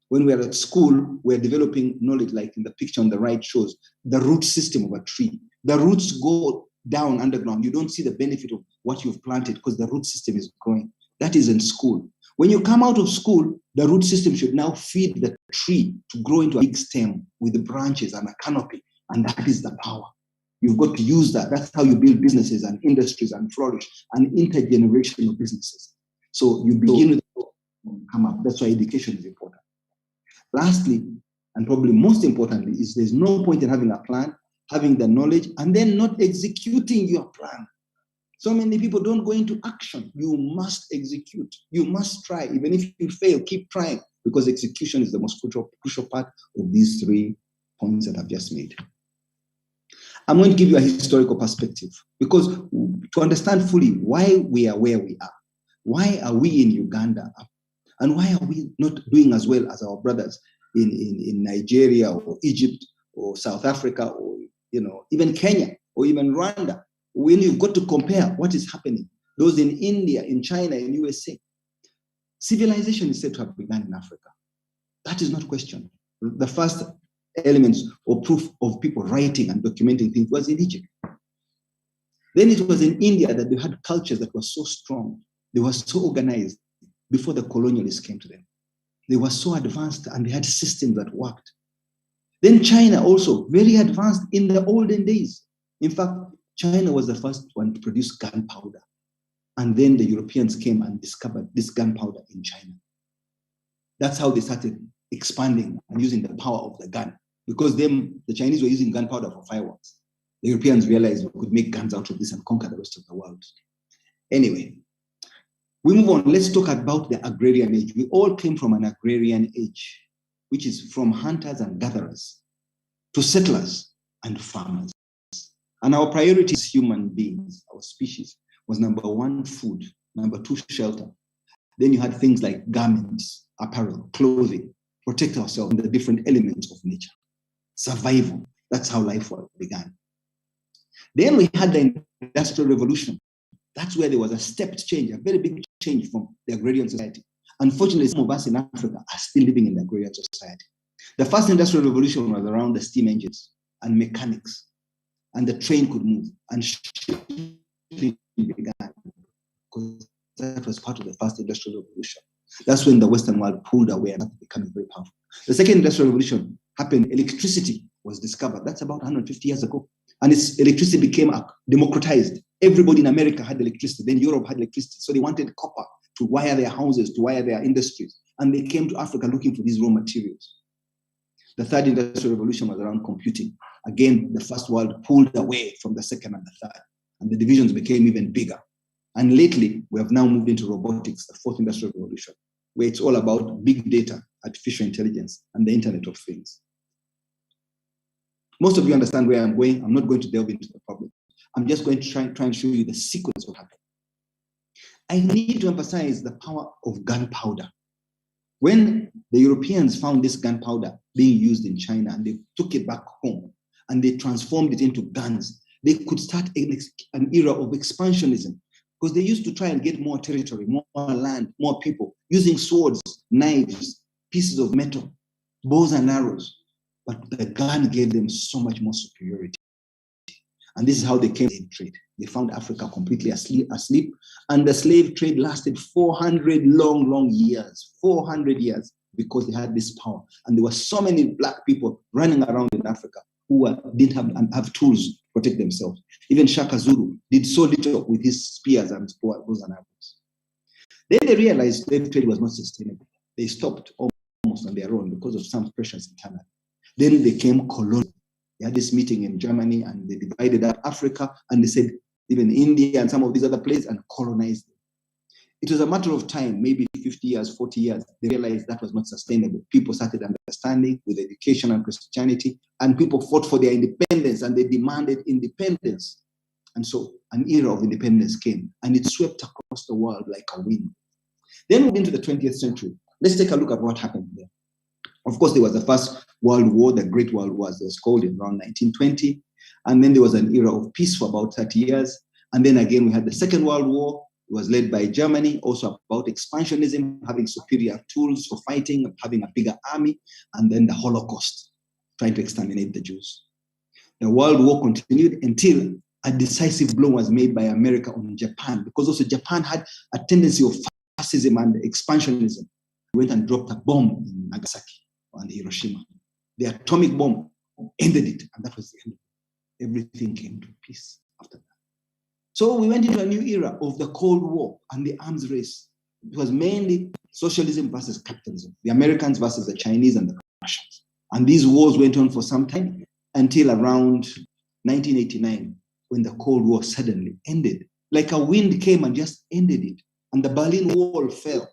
When we're at school, we're developing knowledge, like in the picture on the right shows, the root system of a tree. The roots go down underground. You don't see the benefit of what you've planted because the root system is growing. That is in school. When you come out of school, the root system should now feed the tree to grow into a big stem with the branches and a canopy. And that is the power. You've got to use that. That's how you build businesses and industries and flourish, and intergenerational businesses. So you begin with come up. That's why education is important. Lastly, and probably most importantly, is there's no point in having a plan, having the knowledge, and then not executing your plan. So many people don't go into action. You must execute. You must try. Even if you fail, keep trying, because execution is the most crucial part of these 3 points that I've just made. I'm going to give you a historical perspective, because to understand fully why we are where we are, why are we in Uganda, and why are we not doing as well as our brothers in Nigeria or Egypt or South Africa or even Kenya or even Rwanda? When you've got to compare what is happening, those in India, in China, in USA, civilization is said to have begun in Africa. That is not questioned. The first elements or proof of people writing and documenting things was in Egypt. Then it was in India that they had cultures that were so strong. They were so organized before the colonialists came to them. They were so advanced and they had systems that worked. Then China also, very advanced in the olden days. In fact, China was the first one to produce gunpowder. And then the Europeans came and discovered this gunpowder in China. That's how they started expanding and using the power of the gun. Because the Chinese were using gunpowder for fireworks. The Europeans realized we could make guns out of this and conquer the rest of the world. Anyway, we move on. Let's talk about the Agrarian Age. We all came from an Agrarian Age, which is from hunters and gatherers to settlers and farmers. And our priority as human beings, our species, was number 1, food, number 2, shelter. Then you had things like garments, apparel, clothing, protect ourselves from the different elements of nature. Survival, that's how life began. Then we had the Industrial Revolution. That's where there was a stepped change, a very big change from the agrarian society. Unfortunately, some of us in Africa are still living in the agrarian society. The first Industrial Revolution was around the steam engines and mechanics, and the train could move, and shipping began because that was part of the first industrial revolution. That's when the Western world pulled away and becoming very powerful. The second industrial revolution happened, electricity was discovered. That's about 150 years ago. And electricity became democratized. Everybody in America had electricity. Then Europe had electricity. So they wanted copper to wire their houses, to wire their industries. And they came to Africa looking for these raw materials. The third industrial revolution was around computing. Again, the first world pulled away from the second and the third. And the divisions became even bigger. And lately, we have now moved into robotics, the fourth industrial revolution, where it's all about big data, artificial intelligence, and the Internet of Things. Most of you understand where I'm going. I'm not going to delve into the problem. I'm just going to try and show you the sequence of what happened. I need to emphasize the power of gunpowder. When the Europeans found this gunpowder being used in China and they took it back home and they transformed it into guns, they could start an era of expansionism, because they used to try and get more territory, more land, more people, using swords, knives, pieces of metal, bows and arrows. But the gun gave them so much more superiority. And this is how they came to trade. They found Africa completely asleep, and the slave trade lasted 400 long years, 400 years, because they had this power. And there were so many black people running around in Africa who didn't have tools to protect themselves. Even Shaka Zulu did so little with his spears and bows and arrows. Then they realized slave trade was not sustainable. They stopped almost on their own because of some pressures internally. Then they came colonial. They had this meeting in Germany and they divided up Africa, and they said even India and some of these other places, and colonized them. It was a matter of time, maybe 50 years, 40 years, they realized that was not sustainable. People started understanding with education and Christianity, and people fought for their independence and they demanded independence. And so an era of independence came, and it swept across the world like a wind. Then we went into the 20th century. Let's take a look at what happened there. Of course, there was the First World War, the Great World War, as it was called, in around 1920. And then there was an era of peace for about 30 years. And then again, we had the Second World War. It was led by Germany, also about expansionism, having superior tools for fighting, having a bigger army. And then the Holocaust, trying to exterminate the Jews. The World War continued until a decisive blow was made by America on Japan, because also Japan had a tendency of fascism and expansionism. They went and dropped a bomb in Nagasaki and Hiroshima. The atomic bomb ended it, and that was the end. Everything came to peace after that. So we went into a new era of the Cold War and the arms race. It was mainly socialism versus capitalism, the Americans versus the Chinese and the Russians. And these wars went on for some time until around 1989, when the Cold War suddenly ended. Like a wind came and just ended it. And the Berlin Wall fell.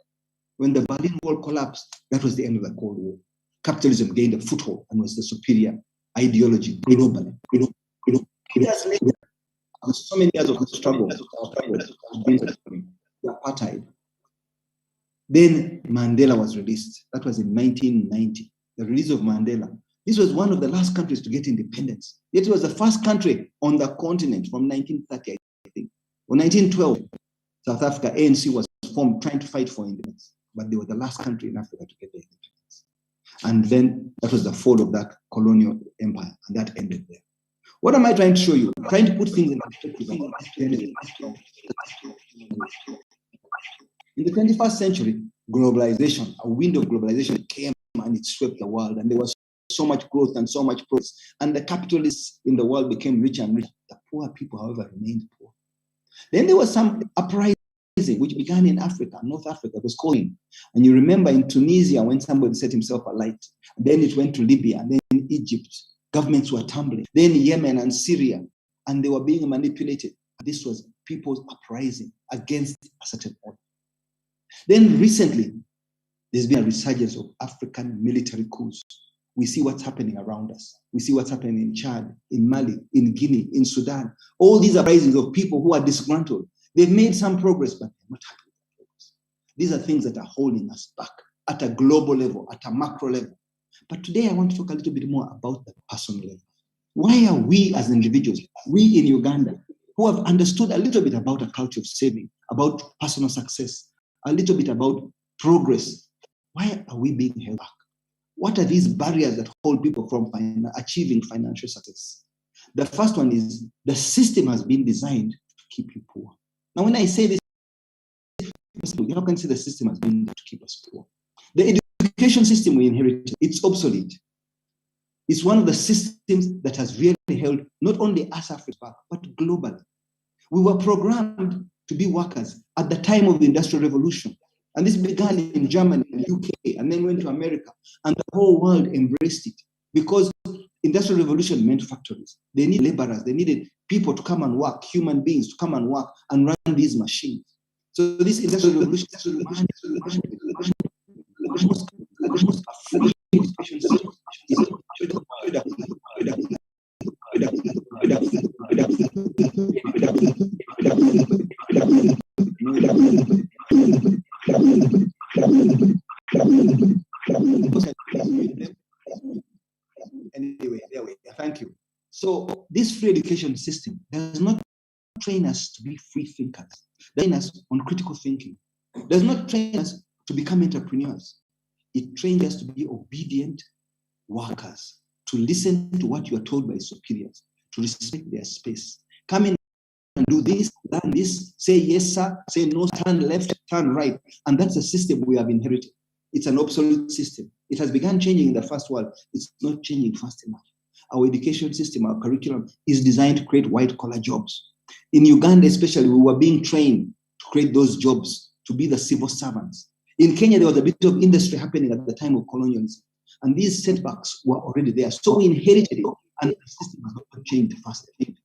When the Berlin Wall collapsed, that was the end of the Cold War. Capitalism gained a foothold and was the superior ideology globally. So many years of struggle, the apartheid. Then Mandela was released. That was in 1990. The release of Mandela. This was one of the last countries to get independence. Yet it was the first country on the continent from 1930, I think. Or 1912, South Africa, ANC was formed trying to fight for independence. But they were the last country in Africa to get their independence. And then that was the fall of that colonial empire, and that ended there. What am I trying to show you? I'm trying to put things in perspective. In the 21st century, globalization, a wind of globalization came and it swept the world, and there was so much growth and so much progress. And the capitalists in the world became richer and richer. The poor people, however, remained poor. Then there was some uprising which began in Africa, North Africa. It was called. And you remember in Tunisia when somebody set himself alight. Then it went to Libya, and then in Egypt. Governments were tumbling. Then Yemen and Syria, and they were being manipulated. This was people's uprising against a certain order. Then recently, there's been a resurgence of African military coups. We see what's happening around us. We see what's happening in Chad, in Mali, in Guinea, in Sudan. All these uprisings of people who are disgruntled. They've made some progress, but they're not happy with that progress. These are things that are holding us back at a global level, at a macro level. But today I want to talk a little bit more about the personal level. Why are we as individuals, we in Uganda, who have understood a little bit about a culture of saving, about personal success, a little bit about progress, why are we being held back? What are these barriers that hold people from achieving financial success? The first one is the system has been designed to keep you poor. Now, when I say this, how can you say the system has been to keep us poor? The education system we inherited, it's obsolete. It's one of the systems that has really held not only us Africans back, but globally. We were programmed to be workers at the time of the Industrial Revolution. And this began in Germany and UK, and then went to America. And the whole world embraced it because Industrial Revolution meant factories. They needed laborers. They needed people to come and work, human beings to come and work and run these machines. So this Industrial Revolution Anyway, thank you. So this free education system does not train us to be free thinkers, train us on critical thinking, does not train us to become entrepreneurs. It trains us to be obedient workers, to listen to what you are told by superiors, to respect their space. Come in and do this, done this, say yes, sir, say no, turn left, turn right. And that's the system we have inherited. It's an obsolete system. It has begun changing in the first world. It's not changing fast enough. Our education system, our curriculum is designed to create white-collar jobs. In Uganda especially, we were being trained to create those jobs, to be the civil servants. In Kenya, there was a bit of industry happening at the time of colonialism. And these setbacks were already there. So we inherited it, and the system has not changed fast enough.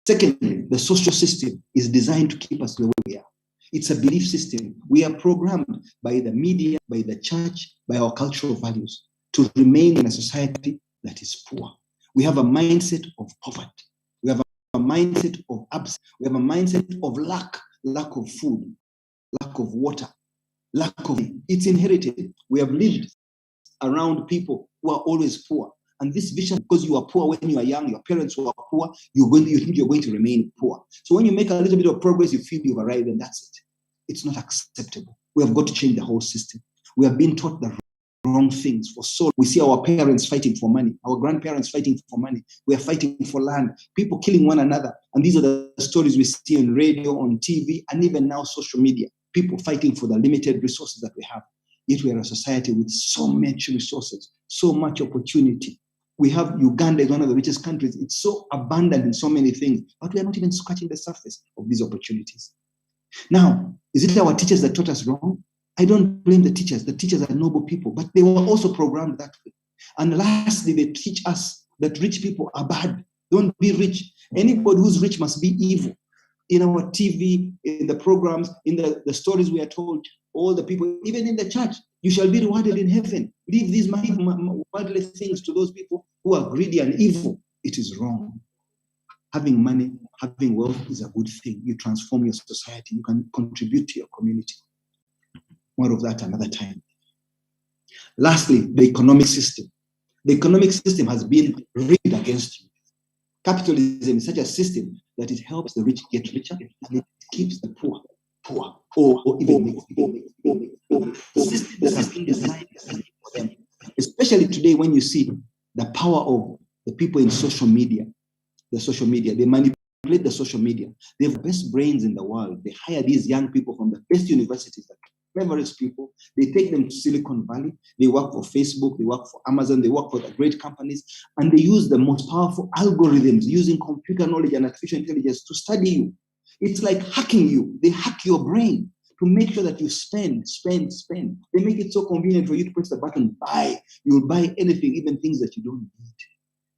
Secondly, the social system is designed to keep us the way we are. It's a belief system. We are programmed by the media, by the church, by our cultural values to remain in a society that is poor. We have a mindset of poverty. We have a mindset of absence. We have a mindset of lack of food, lack of water, it's inherited. We have lived around people who are always poor. And this vision, because you are poor when you are young, your parents who are poor, you think you're going to remain poor. So when you make a little bit of progress, you feel you've arrived, and that's it. It's not acceptable. We have got to change the whole system. We have been taught the wrong things for so long. We see our parents fighting for money, our grandparents fighting for money. We are fighting for land, people killing one another. And these are the stories we see on radio, on TV, and even now social media. People fighting for the limited resources that we have. Yet we are a society with so much resources, so much opportunity. We have Uganda is one of the richest countries. It's so abundant in so many things, but we are not even scratching the surface of these opportunities. Now, is it our teachers that taught us wrong? I don't blame the teachers. The teachers are noble people, but they were also programmed that way. And lastly, they teach us that rich people are bad. Don't be rich. Anybody who's rich must be evil. In our TV, in the programs, in the stories we are told, all the people, even in the church, you shall be rewarded in heaven. Leave these worldly things to those people who are greedy and evil. It is wrong. Having money, having wealth is a good thing. You transform your society. You can contribute to your community. More of that another time. Lastly, the economic system. The economic system has been rigged against you. Capitalism is such a system that it helps the rich get richer and it keeps the poor poor, or even makes the system that has been designed for them. Especially today when you see the power of the people in social media, they manipulate the social media. They have the best brains in the world. They hire these young people from the best universities, the cleverest people. They take them to Silicon Valley. They work for Facebook, they work for Amazon, they work for the great companies, and they use the most powerful algorithms using computer knowledge and artificial intelligence to study you. It's like hacking you. They hack your brain to make sure that you spend. They make it so convenient for you to press the button, buy. You'll buy anything, even things that you don't need.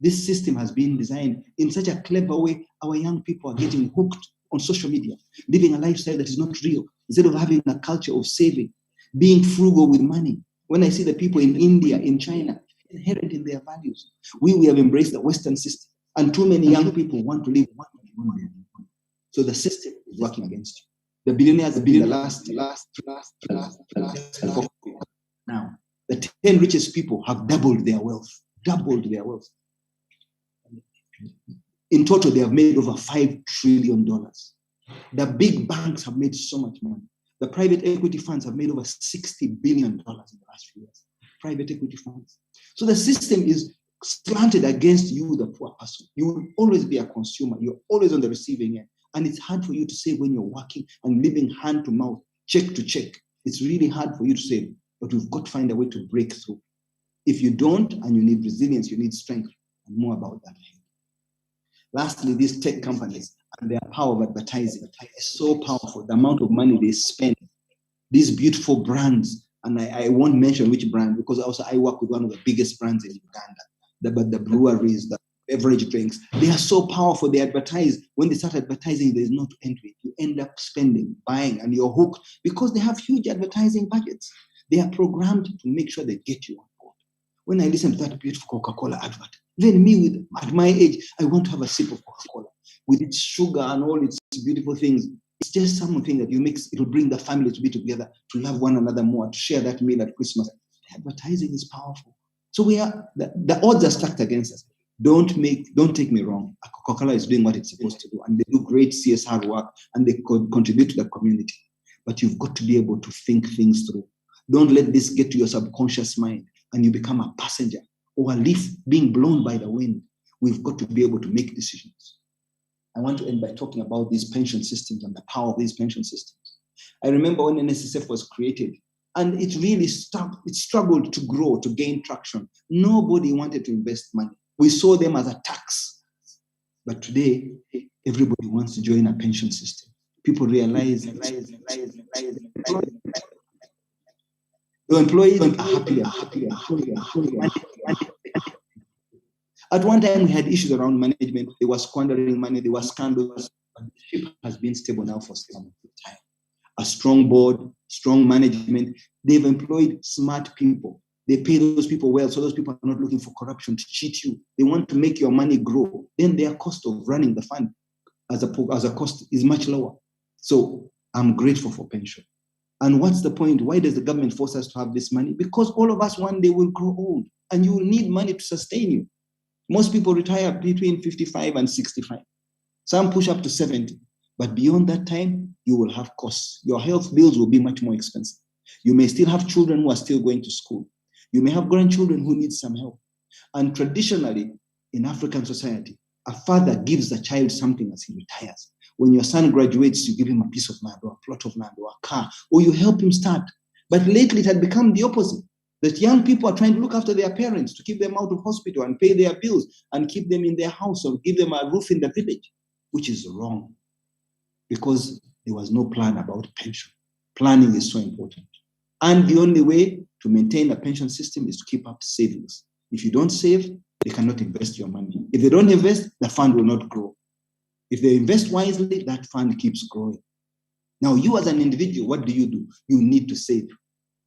This system has been designed in such a clever way. Our young people are getting hooked on social media, living a lifestyle that is not real. Instead of having a culture of saving, being frugal with money. When I see the people in India, in China, inherent in their values, we have embraced the Western system, and too many young people want to live one day. So the system is working against you. The billionaires have been the last. Now, the 10 richest people have doubled their wealth. In total, they have made over $5 trillion. The big banks have made so much money. The private equity funds have made over $60 billion in the last few years. Private equity funds. So the system is slanted against you, the poor person. You will always be a consumer. You're always on the receiving end. And it's hard for you to save when you're working and living hand to mouth, check to check. It's really hard for you to save, but we've got to find a way to break through. If you don't, and you need resilience, you need strength, and more about that. Lastly, these tech companies and their power of advertising is so powerful. The amount of money they spend, these beautiful brands, and I won't mention which brand because also I work with one of the biggest brands in Uganda, the breweries, the beverage drinks, they are so powerful. They advertise. When they start advertising, there's no entry. You end up spending, buying, and you're hooked because they have huge advertising budgets. They are programmed to make sure they get you on board. When I listen to that beautiful Coca-Cola advert, even me at my age, I want to have a sip of Coca-Cola with its sugar and all its beautiful things. It's just something that you mix. It will bring the family to be together, to love one another more, to share that meal at Christmas. Advertising is powerful. So the odds are stacked against us. Don't take me wrong. Coca-Cola is doing what it's supposed to do, and they do great CSR work, and they contribute to the community. But you've got to be able to think things through. Don't let this get to your subconscious mind, and you become a passenger or a leaf being blown by the wind. We've got to be able to make decisions. I want to end by talking about these pension systems and the power of these pension systems. I remember when NSSF was created, and it really struggled to grow, to gain traction. Nobody wanted to invest money. We saw them as a tax. But today, everybody wants to join a pension system. People realize the employees are happy. At one time, we had issues around management. They were squandering money. There were scandals. But the ship has been stable now for some time. A strong board, strong management. They've employed smart people. They pay those people well, so those people are not looking for corruption to cheat you. They want to make your money grow. Then their cost of running the fund as a cost is much lower. So I'm grateful for pension. And what's the point? Why does the government force us to have this money? Because all of us one day will grow old, and you will need money to sustain you. Most people retire between 55 and 65. Some push up to 70. But beyond that time, you will have costs. Your health bills will be much more expensive. You may still have children who are still going to school. You may have grandchildren who need some help. And traditionally, in African society, a father gives the child something as he retires. When your son graduates, you give him a piece of land or a plot of land or a car, or you help him start. But lately, it had become the opposite. That young people are trying to look after their parents, to keep them out of hospital and pay their bills and keep them in their house or give them a roof in the village, which is wrong because there was no plan about pension. Planning is so important. And the only way to maintain a pension system is to keep up savings. If you don't save, they cannot invest your money. If they don't invest, the fund will not grow. If they invest wisely, that fund keeps growing. Now, you as an individual, what do? You need to save.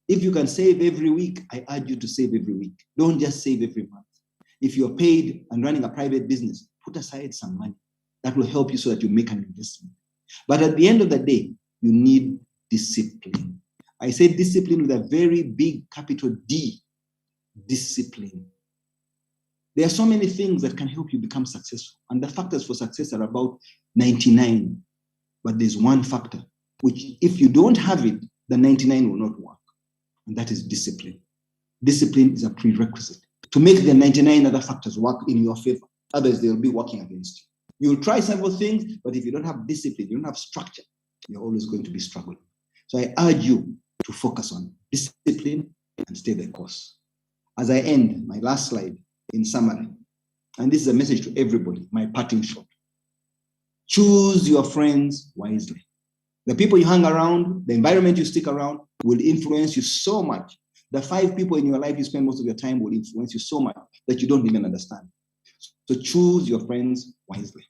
If you can save every week, I urge you to save every week. Don't just save every month. If you're paid and running a private business, put aside some money. That will help you so that you make an investment. But at the end of the day, you need discipline. I say discipline with a very big capital D, discipline. There are so many things that can help you become successful. And the factors for success are about 99. But there's one factor, which if you don't have it, the 99 will not work. And that is discipline. Discipline is a prerequisite to make the 99 other factors work in your favor. Otherwise, they'll be working against you. You'll try several things, but if you don't have discipline, you don't have structure, you're always going to be struggling. So I urge you to focus on discipline and stay the course. As I end, my last slide in summary, and this is a message to everybody, my parting shot. Choose your friends wisely. The people you hang around, the environment you stick around will influence you so much. The 5 people in your life you spend most of your time will influence you so much that you don't even understand. So choose your friends wisely.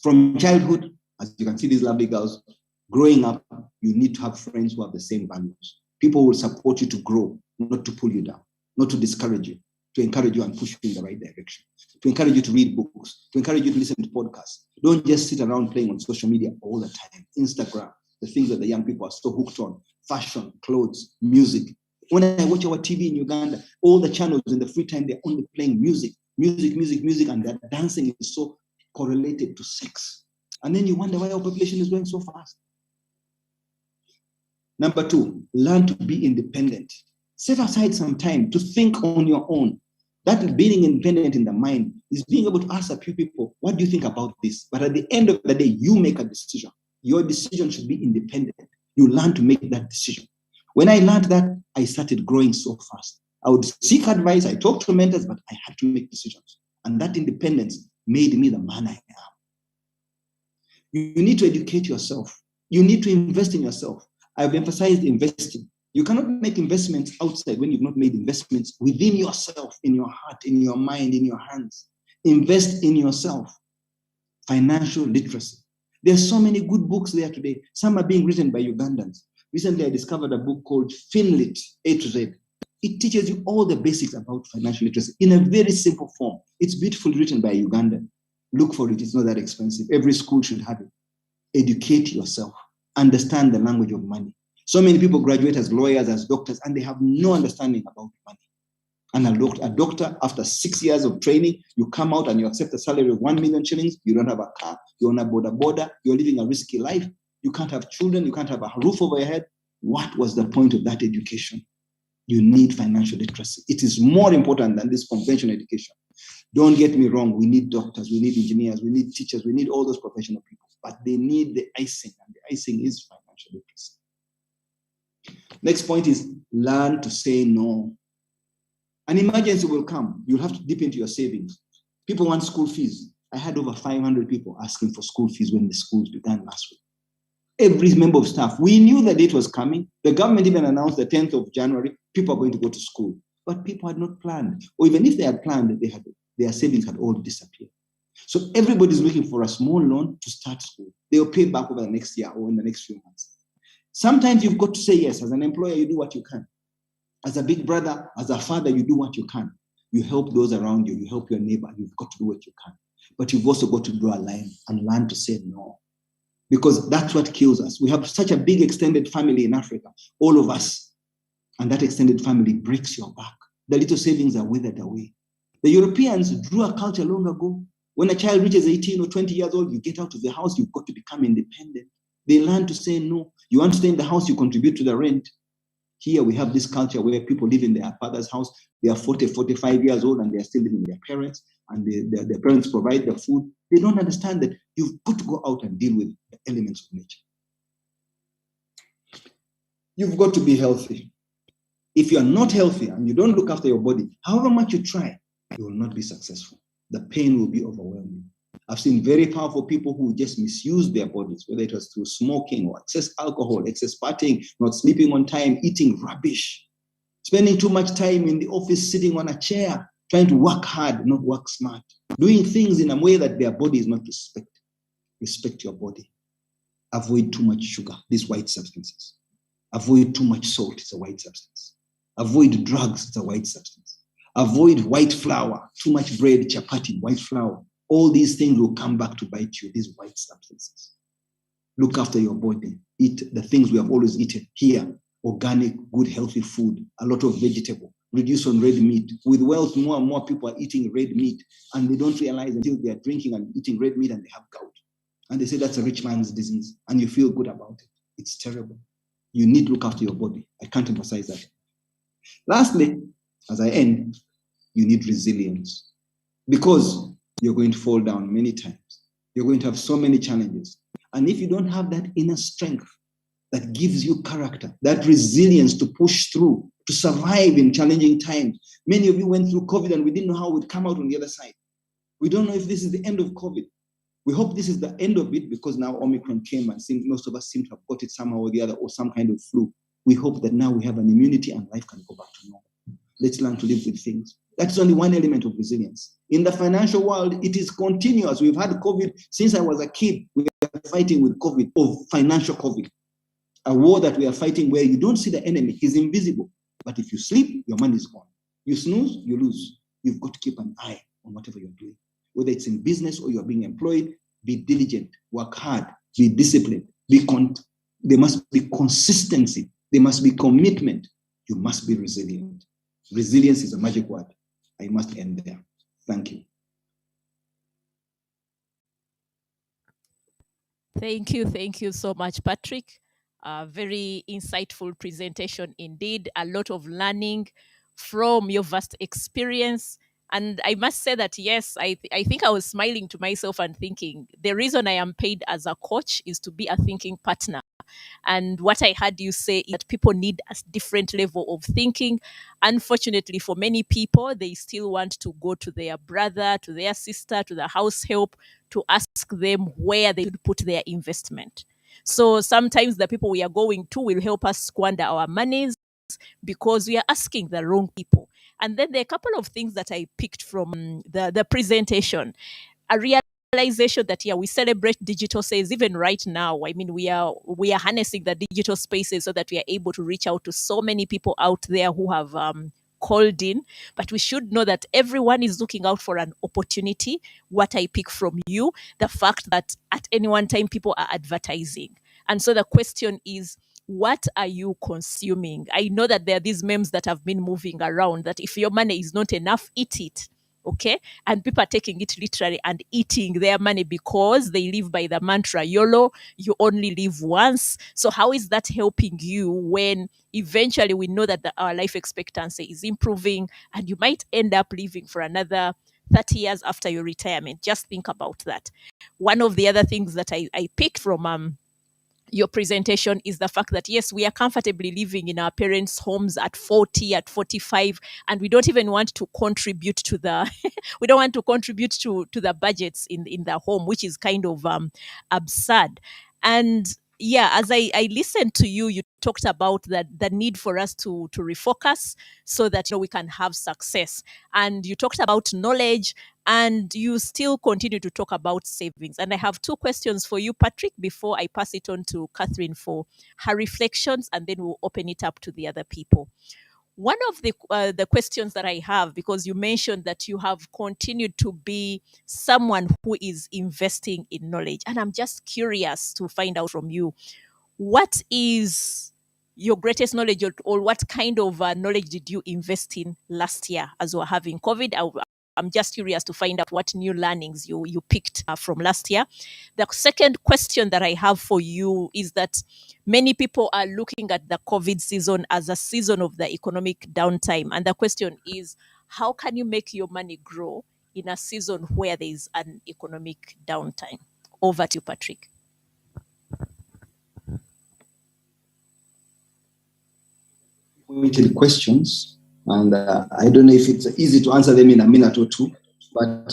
From childhood, as you can see these lovely girls, growing up, you need to have friends who have the same values. People will support you to grow, not to pull you down, not to discourage you, to encourage you and push you in the right direction, to encourage you to read books, to encourage you to listen to podcasts. Don't just sit around playing on social media all the time. Instagram, the things that the young people are so hooked on, fashion, clothes, music. When I watch our TV in Uganda, all the channels in the free time, they're only playing music, and that dancing is so correlated to sex. And then you wonder why our population is growing so fast. Number 2, learn to be independent. Set aside some time to think on your own. That being independent in the mind is being able to ask a few people, what do you think about this? But at the end of the day, you make a decision. Your decision should be independent. You learn to make that decision. When I learned that, I started growing so fast. I would seek advice, I talked to mentors, but I had to make decisions. And that independence made me the man I am. You need to educate yourself. You need to invest in yourself. I've emphasized investing. You cannot make investments outside when you've not made investments within yourself, in your heart, in your mind, in your hands. Invest in yourself. Financial literacy. There's so many good books there today. Some are being written by Ugandans. Recently, I discovered a book called Finlit, A to Z. It teaches you all the basics about financial literacy in a very simple form. It's beautifully written by a Ugandan. Look for it. It's not that expensive. Every school should have it. Educate yourself. Understand the language of money. So many people graduate as lawyers, as doctors, and they have no understanding about money. And a doctor, after 6 years of training, you come out and you accept a salary of 1 million shillings. You don't have a car. You're on a border. You're living a risky life. You can't have children. You can't have a roof over your head. What was the point of that education? You need financial literacy. It is more important than this conventional education. Don't get me wrong. We need doctors. We need engineers. We need teachers. We need all those professional people. But they need the icing. And the icing is financial literacy. Next point is learn to say no. An emergency will come. You'll have to dip into your savings. People want school fees. I had over 500 people asking for school fees when the schools began last week. Every member of staff, we knew the date was coming. The government even announced the 10th of January, people are going to go to school. But people had not planned. Or even if they had planned, their savings had all disappeared. So everybody's looking for a small loan to start school. They'll pay back over the next year or in the next few months. Sometimes you've got to say yes. As an employer, you do what you can. As a big brother, as a father, you do what you can. You help those around you. You help your neighbor. You've got to do what you can. But you've also got to draw a line and learn to say no. Because that's what kills us. We have such a big extended family in Africa, all of us. And that extended family breaks your back. The little savings are withered away. The Europeans drew a culture long ago. When a child reaches 18 or 20 years old, you get out of the house, you've got to become independent. They learn to say no. You want to stay in the house, you contribute to the rent. Here we have this culture where people live in their father's house. They are 40, 45 years old and they are still living with their parents, and their parents provide the food. They don't understand that you've got to go out and deal with the elements of nature. You've got to be healthy. If you are not healthy and you don't look after your body, however much you try, you will not be successful. The pain will be overwhelming. I've seen very powerful people who just misuse their bodies, whether it was through smoking or excess alcohol, excess partying, not sleeping on time, eating rubbish, spending too much time in the office, sitting on a chair, trying to work hard, not work smart, doing things in a way that their body is not respected. Respect your body. Avoid too much sugar, these white substances. Avoid too much salt, it's a white substance. Avoid drugs, it's a white substance. Avoid white flour, too much bread, chapati, white flour. All these things will come back to bite you, these white substances. Look after your body. Eat the things we have always eaten here. Organic, good, healthy food, a lot of vegetable. Reduce on red meat. With wealth, more and more people are eating red meat, and they don't realize until they are drinking and eating red meat and they have gout. And they say that's a rich man's disease, and you feel good about it. It's terrible. You need to look after your body. I can't emphasize that. Lastly, as I end, you need resilience. Because you're going to fall down many times. You're going to have so many challenges. And if you don't have that inner strength that gives you character, that resilience to push through, to survive in challenging times. Many of you went through COVID and we didn't know how we'd come out on the other side. We don't know if this is the end of COVID. We hope this is the end of it because now Omicron came and most of us seem to have got it somehow or the other, or some kind of flu. We hope that now we have an immunity and life can go back to normal. Let's learn to live with things. That's only one element of resilience. In the financial world, it is continuous. We've had COVID since I was a kid. We are fighting with COVID, or financial COVID. A war that we are fighting where you don't see the enemy. He's invisible. But if you sleep, your money is gone. You snooze, you lose. You've got to keep an eye on whatever you're doing. Whether it's in business or you're being employed, be diligent, work hard, be disciplined. There must be consistency. There must be commitment. You must be resilient. Resilience is a magic word. I must end there. Thank you. Thank you so much, Patrick. Very insightful presentation indeed. A lot of learning from your vast experience. And I must say that, yes, I think I was smiling to myself and thinking, the reason I am paid as a coach is to be a thinking partner. And what I heard you say is that people need a different level of thinking. Unfortunately, for many people, they still want to go to their brother, to their sister, to the house help to ask them where they should put their investment. So sometimes the people we are going to will help us squander our monies because we are asking the wrong people. And then there are a couple of things that I picked from the presentation. A realization that, yeah, we celebrate digital sales even right now. I mean, we are harnessing the digital spaces so that we are able to reach out to so many people out there who have called in. But we should know that everyone is looking out for an opportunity. What I pick from you, the fact that at any one time people are advertising. And so the question is, what are you consuming? I know that there are these memes that have been moving around that if your money is not enough, eat it. Okay. And people are taking it literally and eating their money because they live by the mantra YOLO, you only live once. So, how is that helping you when eventually we know that our life expectancy is improving and you might end up living for another 30 years after your retirement? Just think about that. One of the other things that I picked from your presentation is the fact that, yes, we are comfortably living in our parents' homes at 40, at 45, and we don't even want to contribute to the we don't want to contribute to the budgets in the home, which is kind of absurd. And yeah, as I listened to you, you talked about the need for us to refocus so that we can have success. And you talked about knowledge, and you still continue to talk about savings. And I have two questions for you, Patrick, before I pass it on to Catherine for her reflections, and then we'll open it up to the other people. One of the questions that I have, because you mentioned that you have continued to be someone who is investing in knowledge, and I'm just curious to find out from you, what is your greatest knowledge, or what kind of knowledge did you invest in last year as we were having COVID? I'm just curious to find out what new learnings you picked from last year. The second question that I have for you is that many people are looking at the COVID season as a season of the economic downtime. And the question is, how can you make your money grow in a season where there is an economic downtime? Over to you, Patrick. Pointed questions, and I don't know if it's easy to answer them in a minute or two, but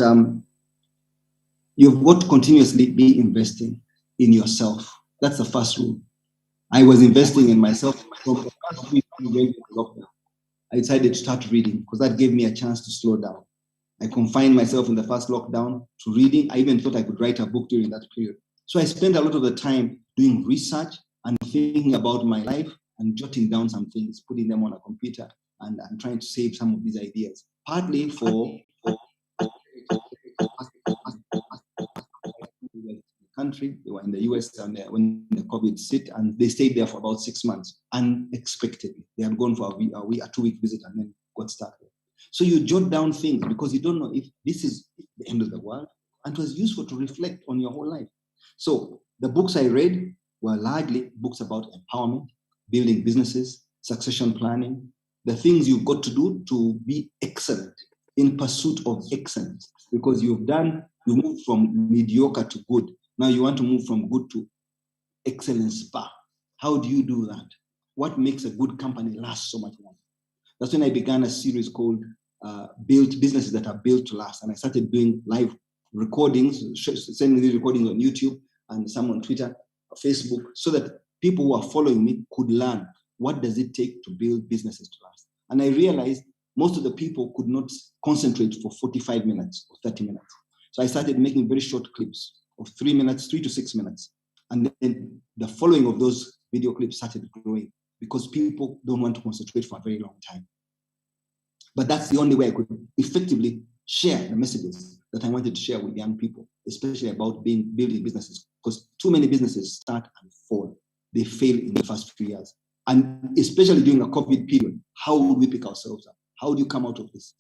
you've got to continuously be investing in yourself. That's the first rule. I was investing in myself from the first week we went into lockdown. I decided to start reading because that gave me a chance to slow down. I confined myself in the first lockdown to reading. I even thought I could write a book during that period. So I spent a lot of the time doing research and thinking about my life and jotting down some things, putting them on a computer, and trying to save some of these ideas, partly for the country. They were in the US and when the COVID hit, and they stayed there for about 6 months unexpectedly. They had gone for a 2-week visit and then got stuck there. So you jot down things because you don't know if this is the end of the world, and it was useful to reflect on your whole life. So the books I read were largely books about empowerment, building businesses, succession planning, the things you've got to do to be excellent, in pursuit of excellence, because you moved from mediocre to good. Now you want to move from good to excellence bar. How do you do that? What makes a good company last so much longer? That's when I began a series called Built Businesses That Are Built to Last. And I started doing live recordings, sending these recordings on YouTube and some on Twitter, Facebook, so that people who are following me could learn what does it take to build businesses to last. And I realized most of the people could not concentrate for 45 minutes or 30 minutes. So I started making very short clips of 3 minutes, 3 to 6 minutes. And then the following of those video clips started growing because people don't want to concentrate for a very long time. But that's the only way I could effectively share the messages that I wanted to share with young people, especially about building businesses, because too many businesses start and fall. They fail in the first few years. And especially during a COVID period, how would we pick ourselves up? How do you come out of this?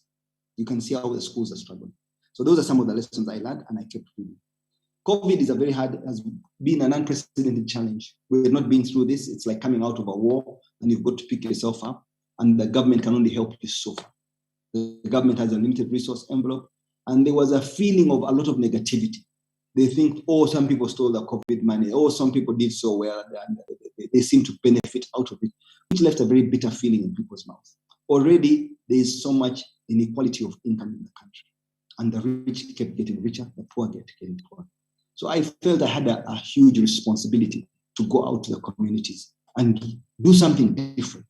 You can see how the schools are struggling. So those are some of the lessons I learned, and I kept reading. COVID has been an unprecedented challenge. We've not been through this. It's like coming out of a war, and you've got to pick yourself up, and the government can only help you so far. The government has a limited resource envelope. And there was a feeling of a lot of negativity. They think, oh, some people stole the COVID money. Oh, some people did so well. And they seem to benefit out of it, which left a very bitter feeling in people's mouths. Already, there is so much inequality of income in the country. And the rich kept getting richer, the poor kept getting poorer. So I felt I had a huge responsibility to go out to the communities and do something different.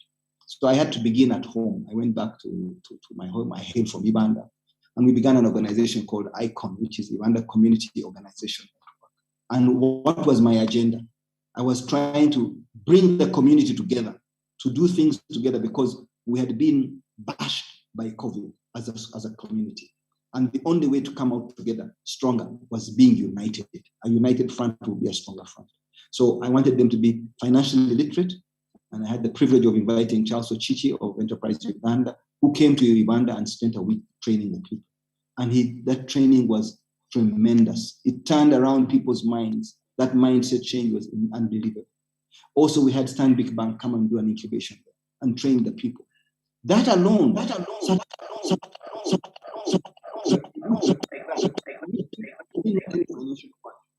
So I had to begin at home. I went back to my home. I hail from Uganda. And we began an organization called ICON, which is Uganda Community Organization. And what was my agenda? I was trying to bring the community together, to do things together, because we had been bashed by COVID as a community. And the only way to come out together stronger was being united. A united front will be a stronger front. So I wanted them to be financially literate. And I had the privilege of inviting Charles Ochichi of Enterprise Uganda, who came to Uganda and spent a week training the people. And that training was tremendous. It turned around people's minds. That mindset change was unbelievable. Also, we had Stanbic Bank come and do an incubation and train the people. That alone. I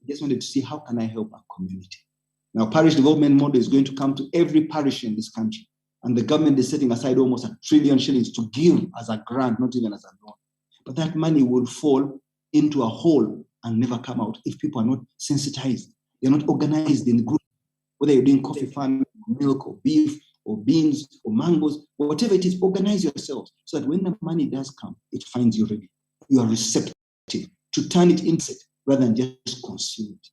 just wanted to see, how can I help our community? Now, parish development model is going to come to every parish in this country. And the government is setting aside almost R1 trillion to give as a grant, not even as a loan. But that money will fall into a hole and never come out if people are not sensitized. They're not organized in groups, whether you're doing coffee farming, milk or beef or beans or mangoes, whatever it is, organize yourselves so that when the money does come, it finds you ready. You are receptive to turn it into it rather than just consume it.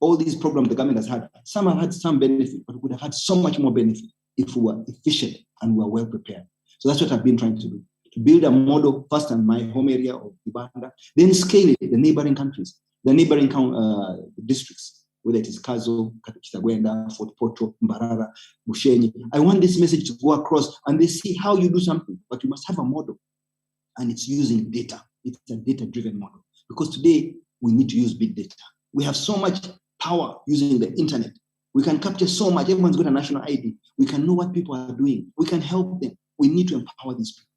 All these programs the government has had, some have had some benefit, but would have had so much more benefit if we were efficient and we were well prepared. So that's what I've been trying to do. To build a model first in my home area of Uganda, then scale it, the neighboring countries, the neighboring districts, whether it is Kazo, Kitagwenda, Fort Porto, Mbarara, Bushenyi. I want this message to go across and they see how you do something, but you must have a model. And it's using data. It's a data-driven model. Because today, we need to use big data. We have so much power using the internet. We can capture so much. Everyone's got a national ID. We can know what people are doing. We can help them. We need to empower these people.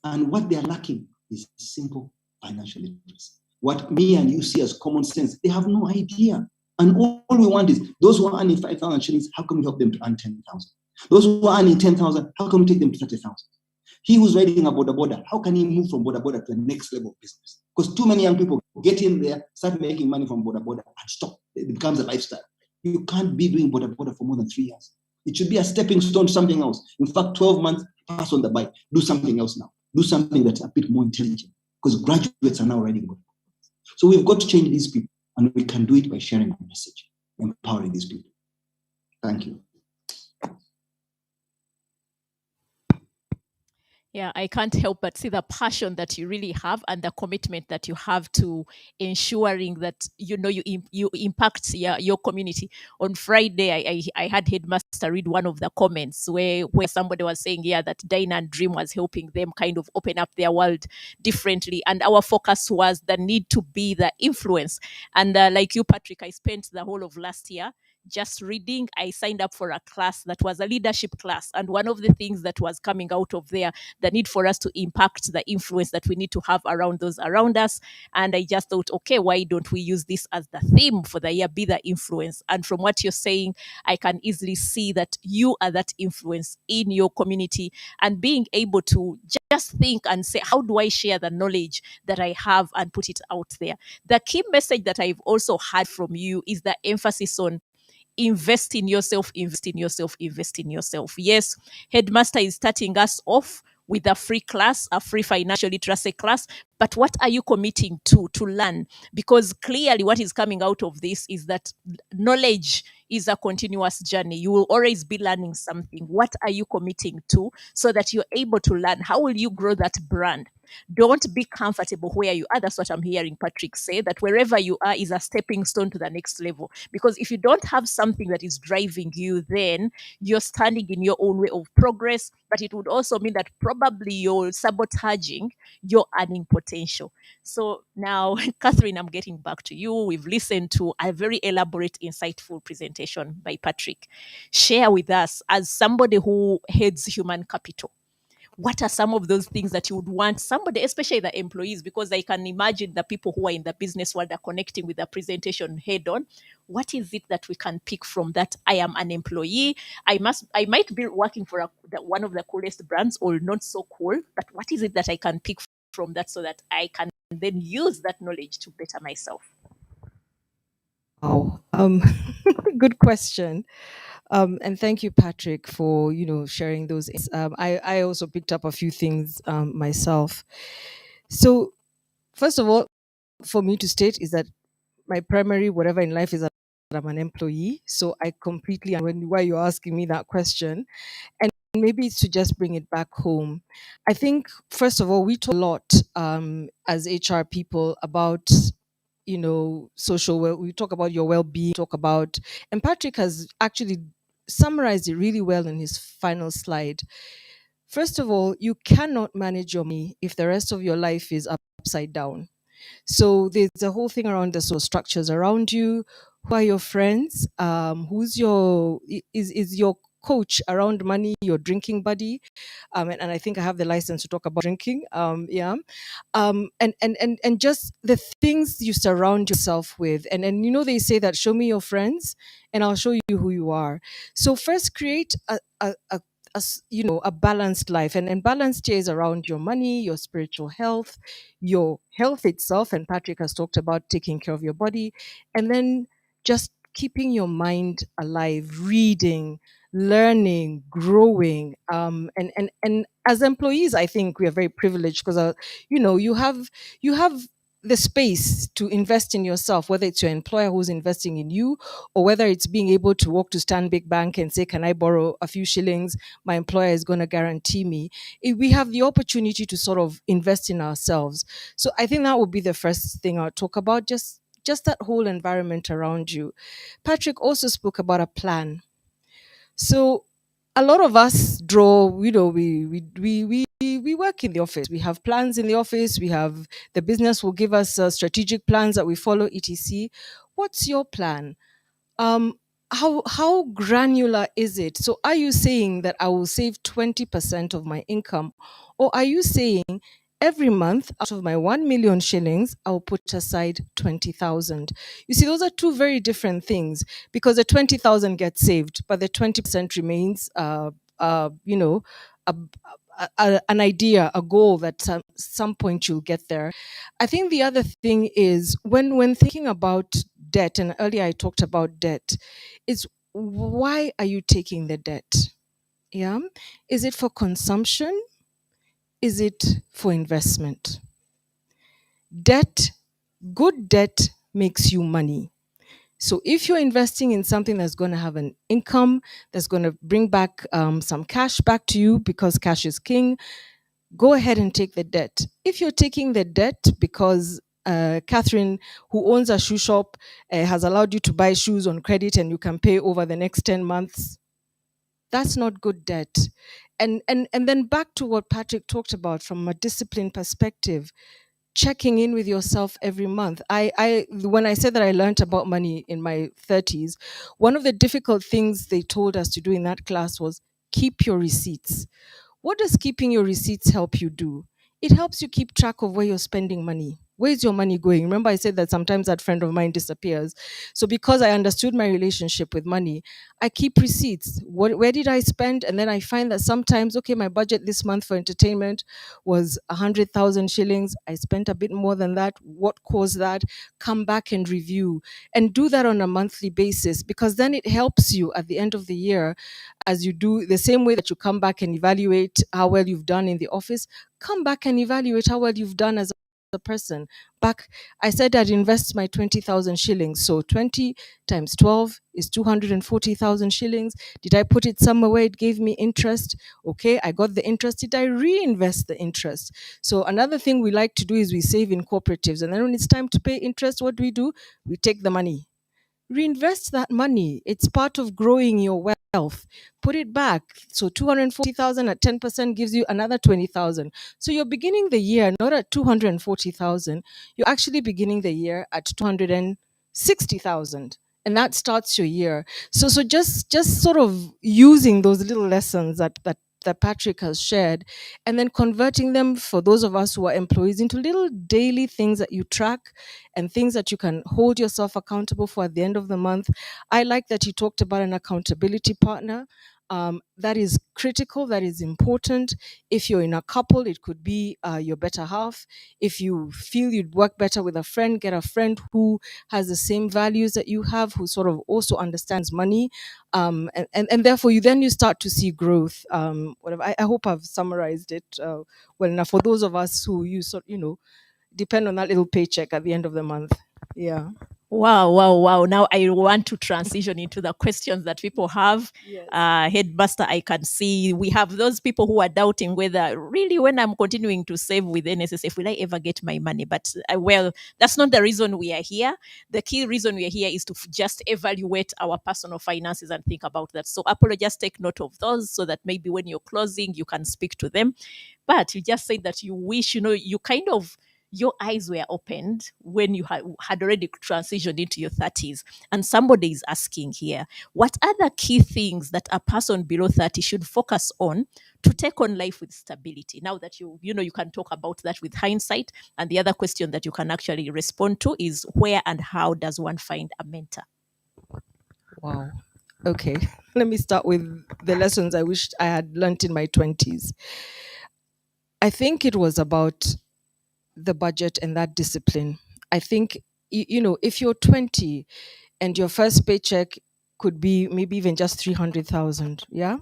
And what they are lacking is simple financial literacy. What me and you see as common sense, they have no idea. And all we want is those who are earning 5,000 shillings, how can we help them to earn 10,000? Those who are earning 10,000, how can we take them to 30,000? He who's riding a border, how can he move from border to the next level of business? Because too many young people get in there, start making money from border and stop. It becomes a lifestyle. You can't be doing border for more than 3 years. It should be a stepping stone to something else. In fact, 12 months, pass on the bike. Do something else now. Do something that's a bit more intelligent, because graduates are now riding border. So we've got to change these people, and we can do it by sharing a message, empowering these people. Thank you. Yeah, I can't help but see the passion that you really have and the commitment that you have to ensuring that you impact your community. On Friday, I had Headmaster read one of the comments where somebody was saying, that Dine and Dream was helping them kind of open up their world differently. And our focus was the need to be the influence. And like you, Patrick, I spent the whole of last year just reading. I signed up for a class that was a leadership class. And one of the things that was coming out of there, the need for us to impact the influence that we need to have around those around us. And I just thought, okay, why don't we use this as the theme for the year, be the influence? And from what you're saying, I can easily see that you are that influence in your community, and being able to just think and say, how do I share the knowledge that I have and put it out there? The key message that I've also had from you is the emphasis on invest in yourself, invest in yourself, invest in yourself. Yes, Headmaster is starting us off with a free class, a free financial literacy class. But what are you committing to learn? Because clearly what is coming out of this is that knowledge is a continuous journey. You will always be learning something. What are you committing to so that you're able to learn? How will you grow that brand? Don't be comfortable where you are. That's what I'm hearing Patrick say, that wherever you are is a stepping stone to the next level. Because if you don't have something that is driving you, then you're standing in your own way of progress. But it would also mean that probably you're sabotaging your earning potential. So now, Catherine, I'm getting back to you. We've listened to a very elaborate, insightful presentation by Patrick. Share with us, as somebody who heads human capital, what are some of those things that you would want somebody, especially the employees, because I can imagine the people who are in the business world are connecting with the presentation head on. What is it that we can pick from that? I am an employee. I might be working for one of the coolest brands or not so cool, but what is it that I can pick from that so that I can then use that knowledge to better myself? Wow. Good question. And thank you, Patrick, for sharing those. I also picked up a few things myself. So first of all, for me to state is that my primary whatever in life is that I'm an employee. So I completely why you're asking me that question. And maybe it's to just bring it back home. I think first of all, we talk a lot as HR people about we talk about your well-being, talk about, and Patrick has actually summarized it really well in his final slide. First of all, you cannot manage your money if the rest of your life is upside down. So there's a whole thing around the social structures around you. Who are your friends? Who's your is your coach around money, your drinking buddy? And I think I have the license to talk about drinking. Yeah. And just the things you surround yourself with. And they say that show me your friends and I'll show you who you are. So first create a balanced life, and balanced here is around your money, your spiritual health, your health itself, and Patrick has talked about taking care of your body, and then just keeping your mind alive, reading, learning, growing, and as employees, I think we are very privileged because you have the space to invest in yourself, whether it's your employer who's investing in you, or whether it's being able to walk to Stanbic Bank and say, can I borrow a few shillings? My employer is going to guarantee me. We have the opportunity to sort of invest in ourselves. So I think that would be the first thing I'll talk about, just that whole environment around you. Patrick also spoke about a plan. So a lot of us draw, we work in the office. We have plans in the office. We have the business will give us strategic plans that we follow, etc. What's your plan? um how granular is it? So are you saying that I will save 20% of my income, or are you saying every month out of my 1 million shillings I'll put aside 20,000? You see, those are two very different things, because the 20,000 gets saved but the 20% remains you know a, an idea, a goal that some point you'll get there. I think the other thing is when thinking about debt, and earlier I talked about debt, is why are you taking the debt? Yeah. Is it for consumption? Is it for investment? Debt, good debt makes you money. So if you're investing in something that's going to have an income, that's going to bring back some cash back to you, because cash is king, go ahead and take the debt. If you're taking the debt because Catherine, who owns a shoe shop, has allowed you to buy shoes on credit and you can pay over the next 10 months, that's not good debt. And then back to what Patrick talked about from a discipline perspective, checking in with yourself every month. I when I said that I learned about money in my 30s, one of the difficult things they told us to do in that class was keep your receipts. What does keeping your receipts help you do? It helps you keep track of where you're spending money. Where's your money going? Remember, I said that sometimes that friend of mine disappears. So, because I understood my relationship with money, I keep receipts. Where did I spend? And then I find that sometimes, okay, my budget this month for entertainment was 100,000 shillings. I spent a bit more than that. What caused that? Come back and review, and do that on a monthly basis, because then it helps you at the end of the year, as you do the same way that you come back and evaluate how well you've done in the office. Come back and evaluate how well you've done as a person. Back, I said I'd invest my 20,000 shillings. So 20 times 12 is 240,000 shillings. Did I put it somewhere where it gave me interest? Okay, I got the interest. Did I reinvest the interest? So another thing we like to do is we save in cooperatives. And then when it's time to pay interest, what do? We take the money, reinvest that money. It's part of growing your wealth. Put it back. So 240,000 at 10% gives you another 20,000. So you're beginning the year not at 240,000, you're actually beginning the year at 260,000. And that starts your year. So just sort of using those little lessons that that Patrick has shared, and then converting them for those of us who are employees into little daily things that you track and things that you can hold yourself accountable for at the end of the month. I like that you talked about an accountability partner. That is critical, that is important. If you're in a couple, it could be your better half. If you feel you'd work better with a friend, get a friend who has the same values that you have, who sort of also understands money. And therefore you start to see growth. Whatever. I hope I've summarized it well enough for those of us who depend on that little paycheck at the end of the month. Yeah. Wow. Now I want to transition into the questions that people have. Yes. Headmaster, I can see we have those people who are doubting whether really when I'm continuing to save with NSSF, will I ever get my money? But well, that's not the reason we are here. The key reason we are here is to just evaluate our personal finances and think about that. So Apollo, just take note of those so that maybe when you're closing, you can speak to them. But you just said that you wish, you kind of, your eyes were opened when you had already transitioned into your 30s. And somebody is asking here, what are the key things that a person below 30 should focus on to take on life with stability? Now that you can talk about that with hindsight. And the other question that you can actually respond to is, where and how does one find a mentor? Wow. Okay. Let me start with the lessons I wished I had learned in my 20s. I think it was about the budget and that discipline. I think, if you're 20 and your first paycheck could be maybe even just 300,000, yeah,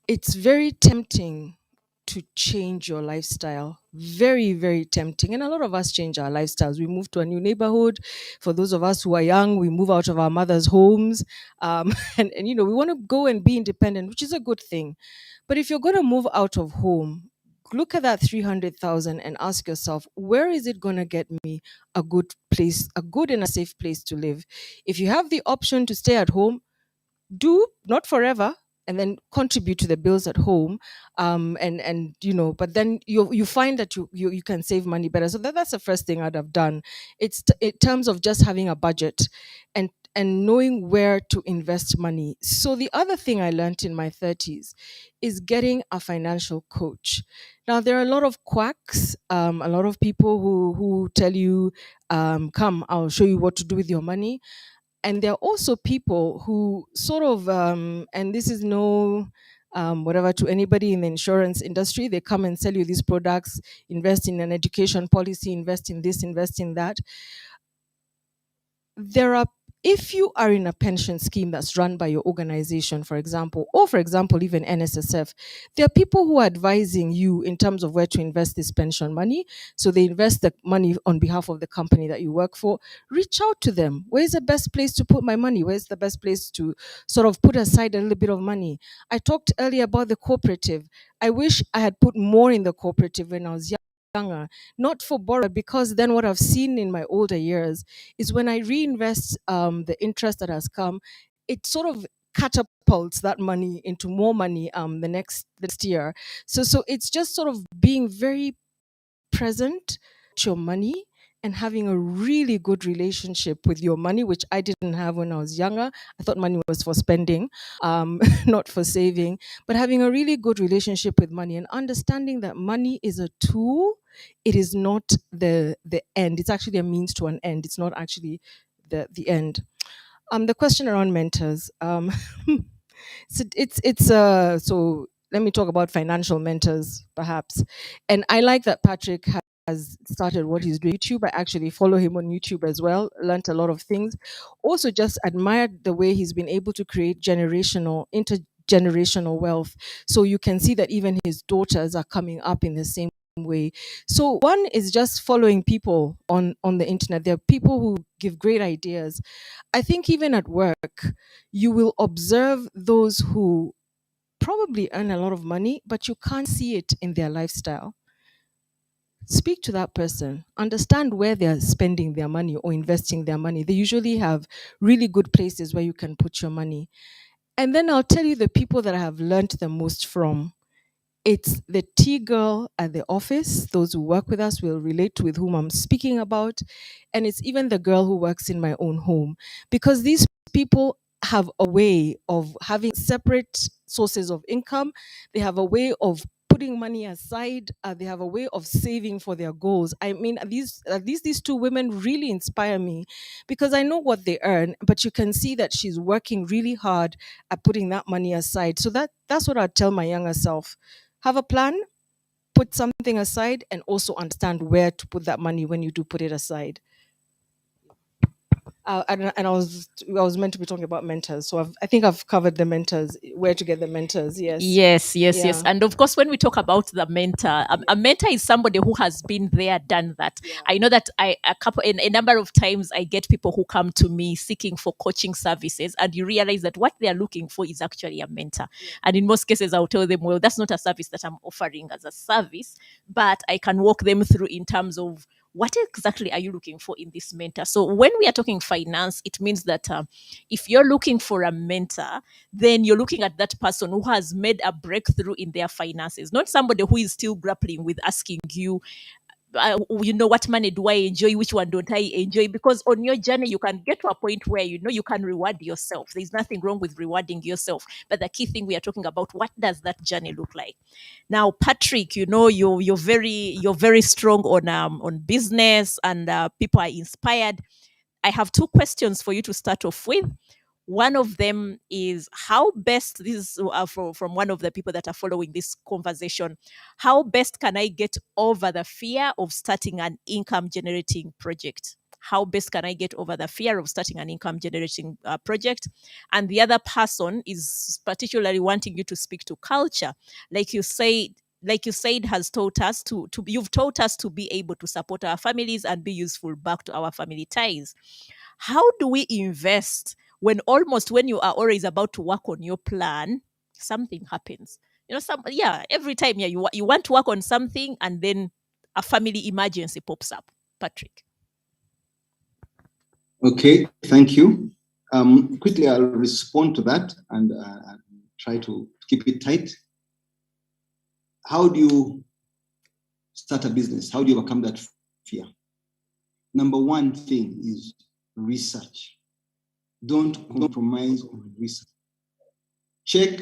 it's very tempting to change your lifestyle. Very, very tempting. And a lot of us change our lifestyles. We move to a new neighborhood. For those of us who are young, we move out of our mother's homes. And we want to go and be independent, which is a good thing. But if you're going to move out of home, look at that 300,000 and ask yourself, where is it going to get me a good place, a good and a safe place to live? If you have the option to stay at home, do, not forever, and then contribute to the bills at home, but then you find that you can save money better. So that's the first thing I'd have done. It's in terms of just having a budget and knowing where to invest money. So the other thing I learned in my 30s is getting a financial coach. Now, there are a lot of quacks, a lot of people who tell you, come, I'll show you what to do with your money. And there are also people who sort of, and this is no whatever to anybody in the insurance industry, they come and sell you these products, invest in an education policy, invest in this, invest in that. If you are in a pension scheme that's run by your organization, for example, or for example, even NSSF, there are people who are advising you in terms of where to invest this pension money. So they invest the money on behalf of the company that you work for. Reach out to them. Where's the best place to put my money? Where's the best place to sort of put aside a little bit of money? I talked earlier about the cooperative. I wish I had put more in the cooperative when I was younger, not for borrow, because then what I've seen in my older years is when I reinvest the interest that has come, it sort of catapults that money into more money the next year. So it's just sort of being very present to your money and having a really good relationship with your money, which I didn't have when I was younger. I thought money was for spending, not for saving, but having a really good relationship with money and understanding that money is a tool. It is not the end. It's actually a means to an end. It's not actually the end. The question around mentors. So let me talk about financial mentors, perhaps. And I like that Patrick has started what he's doing on YouTube. I actually follow him on YouTube as well, learned a lot of things. Also just admired the way he's been able to create intergenerational wealth. So you can see that even his daughters are coming up in the same way. So one is just following people on the internet. There are people who give great ideas. I think even at work, you will observe those who probably earn a lot of money, but you can't see it in their lifestyle. Speak to that person, understand where they're spending their money or investing their money. They usually have really good places where you can put your money. And then I'll tell you the people that I have learned the most from. It's the tea girl at the office. Those who work with us will relate with whom I'm speaking about. And it's even the girl who works in my own home. Because these people have a way of having separate sources of income. They have a way of putting money aside. They have a way of saving for their goals. I mean, these two women really inspire me because I know what they earn, but you can see that she's working really hard at putting that money aside. So that's what I'd tell my younger self. Have a plan, put something aside, and also understand where to put that money when you do put it aside. And I was meant to be talking about mentors, so I think I've covered the mentors, where to get the mentors. Yes. Yeah. And of course, when we talk about the mentor, a mentor is somebody who has been there, done that. Yeah. I know that a number of times I get people who come to me seeking for coaching services, and you realize that what they are looking for is actually a mentor. Yeah. And in most cases, I'll tell them, well, that's not a service that I'm offering as a service, but I can walk them through in terms of what exactly are you looking for in this mentor. So when we are talking finance, it means that if you're looking for a mentor, then you're looking at that person who has made a breakthrough in their finances, not somebody who is still grappling with asking you, what money do I enjoy? Which one don't I enjoy? Because on your journey, you can get to a point where you can reward yourself. There's nothing wrong with rewarding yourself. But the key thing we are talking about, what does that journey look like? Now, Patrick, you're very strong on business, and people are inspired. I have two questions for you to start off with. One of them is how best, this is from one of the people that are following this conversation, how best can I get over the fear of starting an income generating project? How best can I get over the fear of starting an income generating project? And the other person is particularly wanting you to speak to culture. Like you said, has taught us you've taught us to be able to support our families and be useful back to our family ties. How do we invest when you are always about to work on your plan, something happens? Every time, you want to work on something and then a family emergency pops up. Patrick. Okay, thank you. Quickly, I'll respond to that and try to keep it tight. How do you start a business? How do you overcome that fear? Number one thing is research. Don't compromise on research. Check,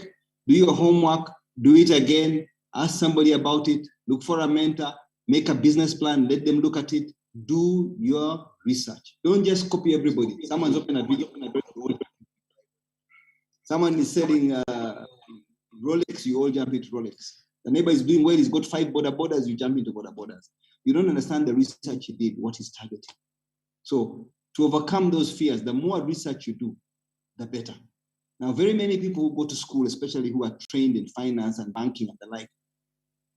do your homework, do it again, ask somebody about it, look for a mentor, make a business plan, let them look at it, do your research. Don't just copy everybody. Someone's open a video, someone is selling Rolex, you all jump into Rolex. The neighbor is doing well, he's got 5 borders, you jump into borders. You don't understand the research he did, what he's targeting. So to overcome those fears, the more research you do, the better. Now, very many people who go to school, especially who are trained in finance and banking and the like,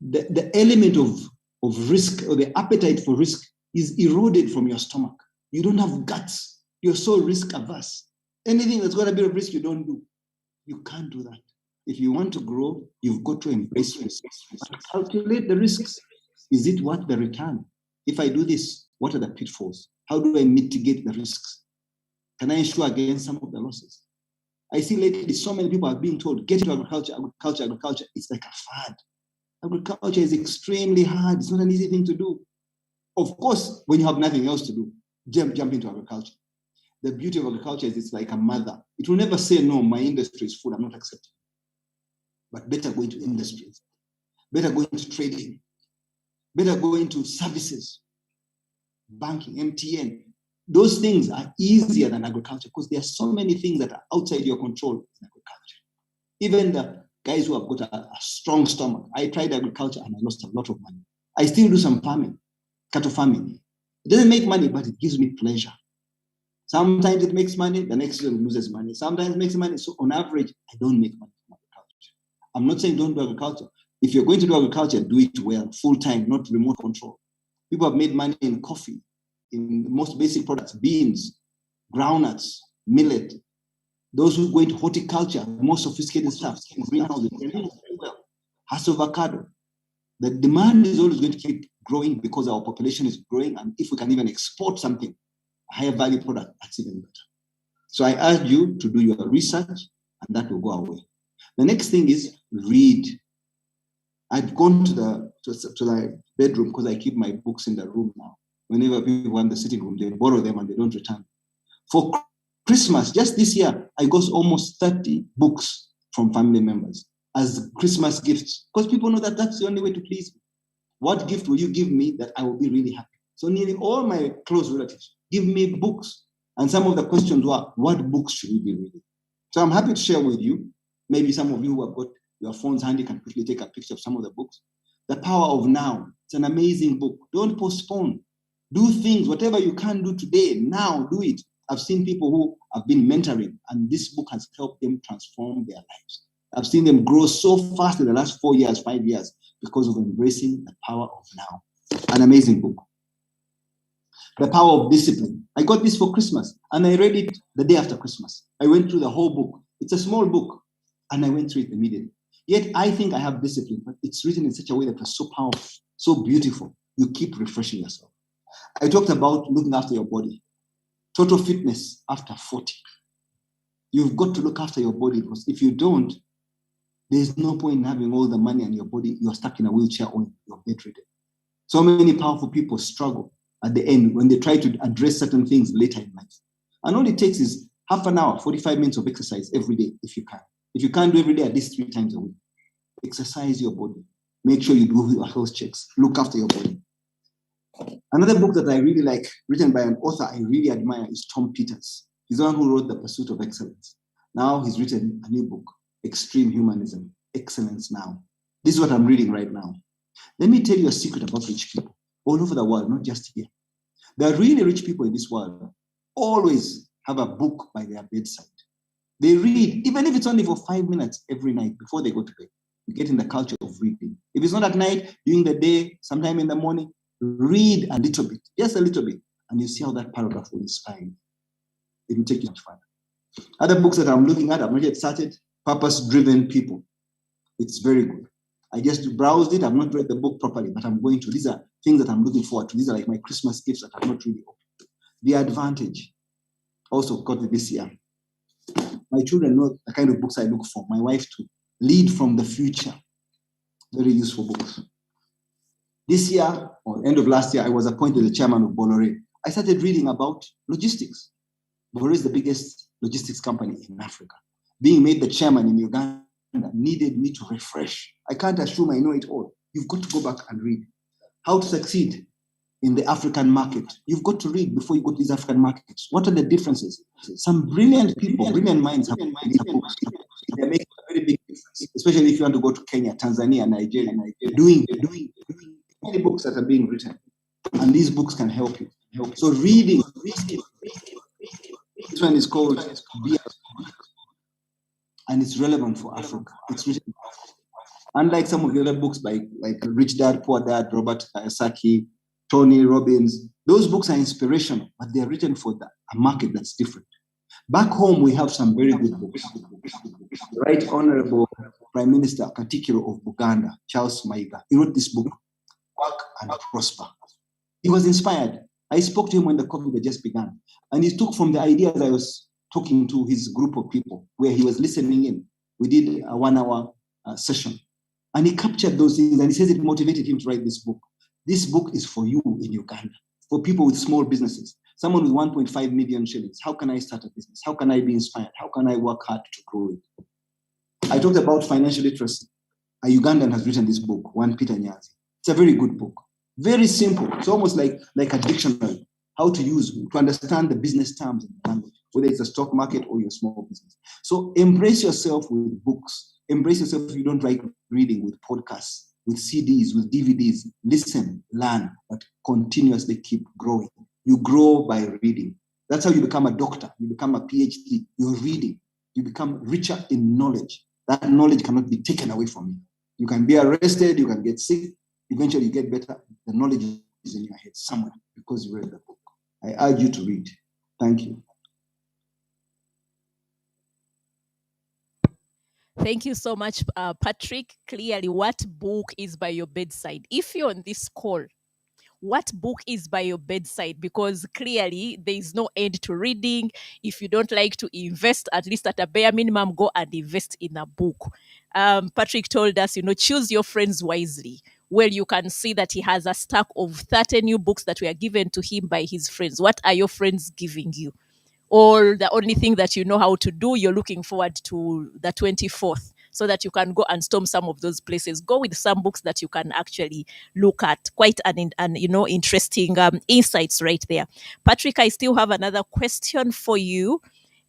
the element of risk or the appetite for risk is eroded from your stomach. You don't have guts. You're so risk averse. Anything that's got a bit of risk, you don't do. You can't do that. If you want to grow, you've got to embrace risk. Calculate the risks. Is it worth the return? If I do this, what are the pitfalls? How do I mitigate the risks? Can I insure against some of the losses? I see lately so many people are being told, get into agriculture. It's like a fad. Agriculture is extremely hard. It's not an easy thing to do. Of course, when you have nothing else to do, jump into agriculture. The beauty of agriculture is it's like a mother. It will never say, no, my industry is full, I'm not accepting. But better go into industries, better go into trading, better go into services, banking, MTN. Those things are easier than agriculture because there are so many things that are outside your control in agriculture. Even the guys who have got a strong stomach. I tried agriculture and I lost a lot of money. I still do some farming, cattle farming. It doesn't make money, but it gives me pleasure. Sometimes it makes money, the next year it loses money. Sometimes it makes money. So on average, I don't make money from agriculture. I'm not saying don't do agriculture. If you're going to do agriculture, do it well, full-time, not remote control. People have made money in coffee, in the most basic products, beans, groundnuts, millet. Those who go into horticulture, more sophisticated stuff, greenhouses, they're doing very well. Avocado. The demand is always going to keep growing because our population is growing, and if we can even export something, a higher value product, that's even better. So I urge you to do your research, and that will go away. The next thing is read. I've gone to the bedroom because I keep my books in the room now. Whenever people want the sitting room, they borrow them and they don't return. For Christmas, just this year, I got almost 30 books from family members as Christmas gifts, because people know that that's the only way to please me. What gift will you give me that I will be really happy? So nearly all my close relatives give me books. And some of the questions were, what books should we be reading? So I'm happy to share with you. Maybe some of you who have got your phones handy can quickly take a picture of some of the books. The Power of Now. It's an amazing book. Don't postpone. Do things, whatever you can do today, now do it. I've seen people who have been mentoring, and this book has helped them transform their lives. I've seen them grow so fast in the last 4 years, 5 years, because of embracing the power of now. An amazing book. The Power of Discipline. I got this for Christmas, and I read it the day after Christmas. I went through the whole book. It's a small book, and I went through it immediately. Yet I think I have discipline, but it's written in such a way that it's so powerful, so beautiful. You keep refreshing yourself. I talked about looking after your body. Total fitness after 40. You've got to look after your body, because if you don't, there's no point in having all the money and your body, you're stuck in a wheelchair or you're bedridden. So many powerful people struggle at the end when they try to address certain things later in life. And all it takes is half an hour, 45 minutes of exercise every day, if you can. If you can't do every day, at least 3 times a week. Exercise your body. Make sure you do your health checks. Look after your body. Another book that I really like, written by an author I really admire, is Tom Peters. He's the one who wrote The Pursuit of Excellence. Now he's written a new book, Extreme Humanism, Excellence Now. This is what I'm reading right now. Let me tell you a secret about rich people all over the world, not just here. There are really rich people in this world always have a book by their bedside. They read, even if it's only for 5 minutes every night before they go to bed. You get in the culture of reading. If it's not at night, during the day, sometime in the morning, read a little bit, just a little bit, and you see how that paragraph will inspire you. It will take you much further. Other books that I'm looking at, I've not yet started, Purpose-Driven People. It's very good. I just browsed it. I've not read the book properly, but I'm going to. These are things that I'm looking forward to. These are like my Christmas gifts that I've not really opened. The Advantage, also got it this year. My children know the kind of books I look for. My wife too. Lead from the Future. Very useful books. This year, or end of last year, I was appointed the chairman of Moderator. I started reading about logistics. Moderator is the biggest logistics company in Africa. Being made the chairman in Uganda needed me to refresh. I can't assume I know it all. You've got to go back and read. How to succeed in the African market. You've got to read before you go to these African markets. What are the differences? Some brilliant people, brilliant minds have these books. They make a very big difference, especially if you want to go to Kenya, Tanzania, Nigeria, doing many books that are being written. And these books can help you. So reading. This one is called Be, and it's relevant for Africa. It's written. Unlike some of the other books like Rich Dad, Poor Dad, Robert Kiyosaki, Tony Robbins, those books are inspirational, but they're written for a market that's different. Back home, we have some very good books. The Right Honorable Prime Minister Katikiro of Buganda, Charles Maiga, he wrote this book, Work and Prosper. He was inspired. I spoke to him when the COVID had just begun, and he took from the ideas I was talking to his group of people, where he was listening in. We did a 1-hour session, and he captured those things, and he says it motivated him to write this book. This book is for you in Uganda, for people with small businesses. Someone with 1.5 million shillings. How can I start a business? How can I be inspired? How can I work hard to grow it? I talked about financial literacy. A Ugandan has written this book, One Peter Nyazi. It's a very good book. Very simple. It's almost like a dictionary. How to understand the business terms in the language, whether it's a stock market or your small business. So embrace yourself with books. Embrace yourself if you don't like reading, with podcasts, with CDs, with DVDs. Listen, learn, but continuously keep growing. You grow by reading. That's how you become a doctor. You become a PhD. You're reading. You become richer in knowledge. That knowledge cannot be taken away from you. You can be arrested. You can get sick. Eventually, you get better. The knowledge is in your head somewhere because you read the book. I urge you to read. Thank you. Thank you so much, Patrick. Clearly, what book is by your bedside? If you're on this call, what book is by your bedside? Because clearly there is no end to reading. If you don't like to invest, at least at a bare minimum, go and invest in a book. Patrick told us, choose your friends wisely. Well, you can see that he has a stack of 30 new books that were given to him by his friends. What are your friends giving you? or the only thing that you know how to do, you're looking forward to the 24th so that you can go and storm some of those places. Go with some books that you can actually look at. Quite an interesting insights right there. Patrick, I still have another question for you.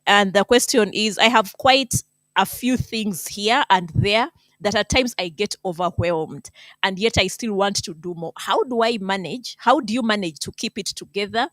And the question is, I have quite a few things here and there that at times I get overwhelmed, and yet I still want to do more. How do I manage? How do you manage to keep it together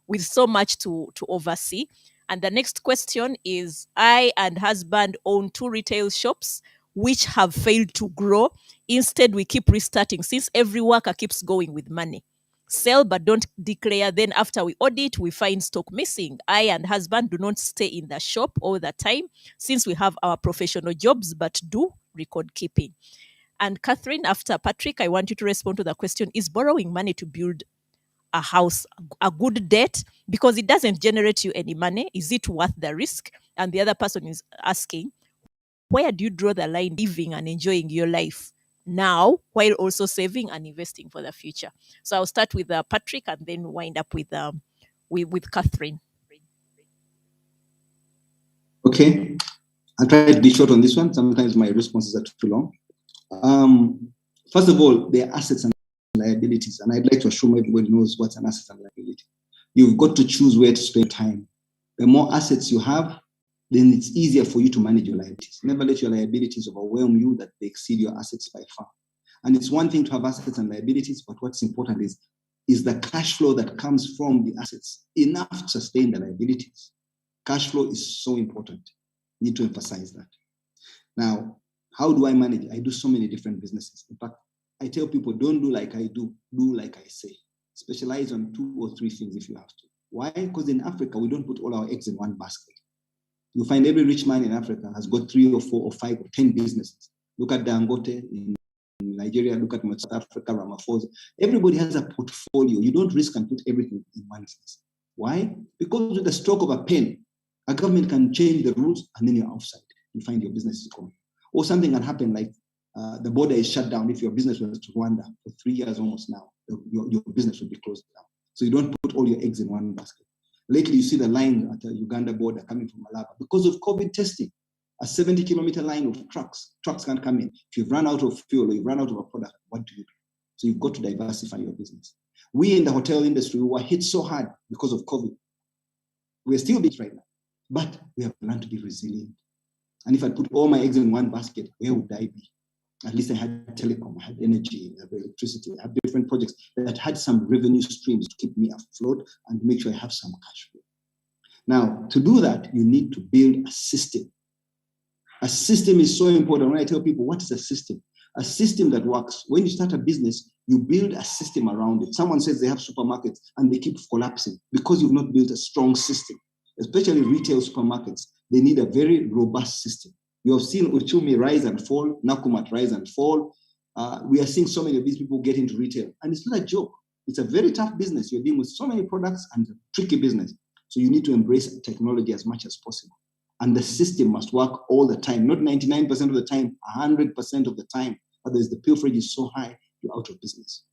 with so much to oversee? And the next question is, I and husband own 2 retail shops which have failed to grow. Instead, we keep restarting since every worker keeps going with money. Sell but don't declare. Then after we audit, we find stock missing. I and husband do not stay in the shop all the time since we have our professional jobs but do record keeping. And Catherine, after Patrick, I want you to respond to the question, is borrowing money to build a house a good debt because it doesn't generate you any money? Is it worth the risk? And the other person is asking, where do you draw the line living and enjoying your life now while also saving and investing for the future? So I'll start with Patrick and then wind up with Catherine. Okay, I'll try to be short on this one. Sometimes my responses are too long. First of all, there are assets and liabilities, and I'd like to assume everybody knows what's an asset and liability. You've got to choose where to spend time. The more assets you have, then it's easier for you to manage your liabilities. Never let your liabilities overwhelm you that they exceed your assets by far. And it's one thing to have assets and liabilities, but what's important is the cash flow that comes from the assets enough to sustain the liabilities? Cash flow is so important. Need to emphasize that. Now, how do I manage it? I do so many different businesses. In fact, I tell people, don't do like I do like I say. Specialize on 2 or 3 things if you have to. Why? Because in Africa, we don't put all our eggs in one basket. You find every rich man in Africa has got 3 or 4 or 5 or 10 businesses. Look at Dangote in Nigeria, look at South Africa, Ramaphosa. Everybody has a portfolio. You don't risk and put everything in one business. Why? Because with the stroke of a pen, a government can change the rules and then you're outside. You find your business is gone. Or something can happen like the border is shut down. If your business was to Rwanda for 3 years almost now, your business will be closed down. So you don't put all your eggs in one basket. Lately, you see the line at the Uganda border coming from Malaba because of COVID testing. A 70-kilometer line of trucks can't come in. If you've run out of fuel or you've run out of a product, what do you do? So you've got to diversify your business. We in the hotel industry were hit so hard because of COVID. We're still big right now, but we have learned to be resilient. And if I put all my eggs in one basket, where would I be? At least I had telecom, I had energy, I had electricity, I had different projects that had some revenue streams to keep me afloat and make sure I have some cash flow. Now, to do that, you need to build a system. A system is so important. When I tell people, what is a system? A system that works. When you start a business, you build a system around it. Someone says they have supermarkets and they keep collapsing because you've not built a strong system. Especially retail supermarkets, they need a very robust system. You have seen Uchumi rise and fall, Nakumat rise and fall. We are seeing so many of these people get into retail. And it's not a joke. It's a very tough business. You're dealing with so many products and a tricky business. So you need to embrace technology as much as possible. And the system must work all the time, not 99% of the time, 100% of the time. Otherwise, the pilferage is so high, you're out of business.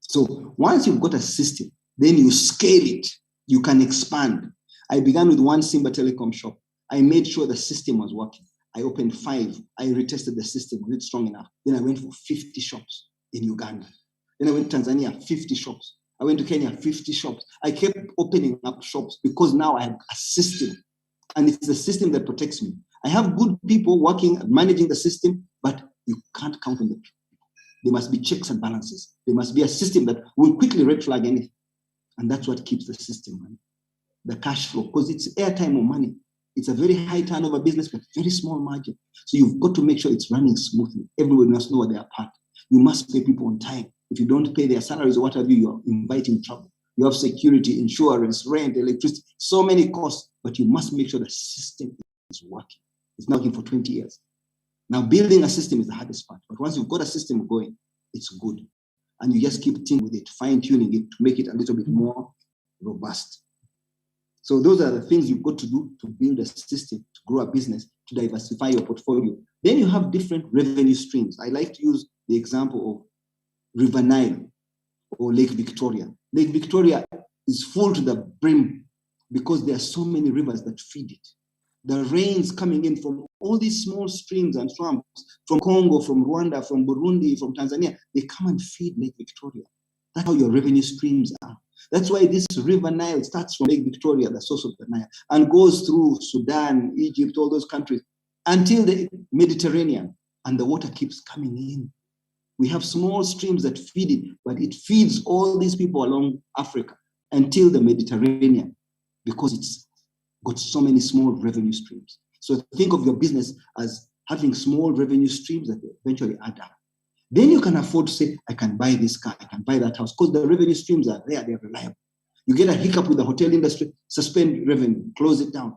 So once you've got a system, then you scale it. You can expand. I began with 1 Simba Telecom shop. I made sure the system was working. I opened 5. I retested the system. Was it strong enough? Then I went for 50 shops in Uganda. Then I went to Tanzania, 50 shops. I went to Kenya, 50 shops. I kept opening up shops because now I have a system. And it's the system that protects me. I have good people working, managing the system, but you can't count on them. There must be checks and balances. There must be a system that will quickly red flag anything. And that's what keeps the system running. The cash flow, because it's airtime or money. It's a very high turnover business, but very small margin. So you've got to make sure it's running smoothly. Everyone must know their part. You must pay people on time. If you don't pay their salaries or what have you, you're inviting trouble. You have security, insurance, rent, electricity, so many costs, but you must make sure the system is working. It's not working for 20 years. Now, building a system is the hardest part, but once you've got a system going, it's good. And you just keep tinkering with it, fine-tuning it to make it a little bit more robust. So those are the things you've got to do to build a system, to grow a business, to diversify your portfolio. Then you have different revenue streams. I like to use the example of River Nile or Lake Victoria. Lake Victoria is full to the brim because there are so many rivers that feed it. The rains coming in from all these small streams and swamps, from Congo, from Rwanda, from Burundi, from Tanzania, they come and feed Lake Victoria. That's how your revenue streams are. That's why this river Nile starts from Lake Victoria, the source of the Nile, and goes through Sudan, Egypt, all those countries, until the Mediterranean, and the water keeps coming in. We have small streams that feed it, but it feeds all these people along Africa until the Mediterranean, because it's got so many small revenue streams. So think of your business as having small revenue streams that eventually add up. Then you can afford to say, I can buy this car, I can buy that house, because the revenue streams are there, they're reliable. You get a hiccup with the hotel industry, suspend revenue, close it down.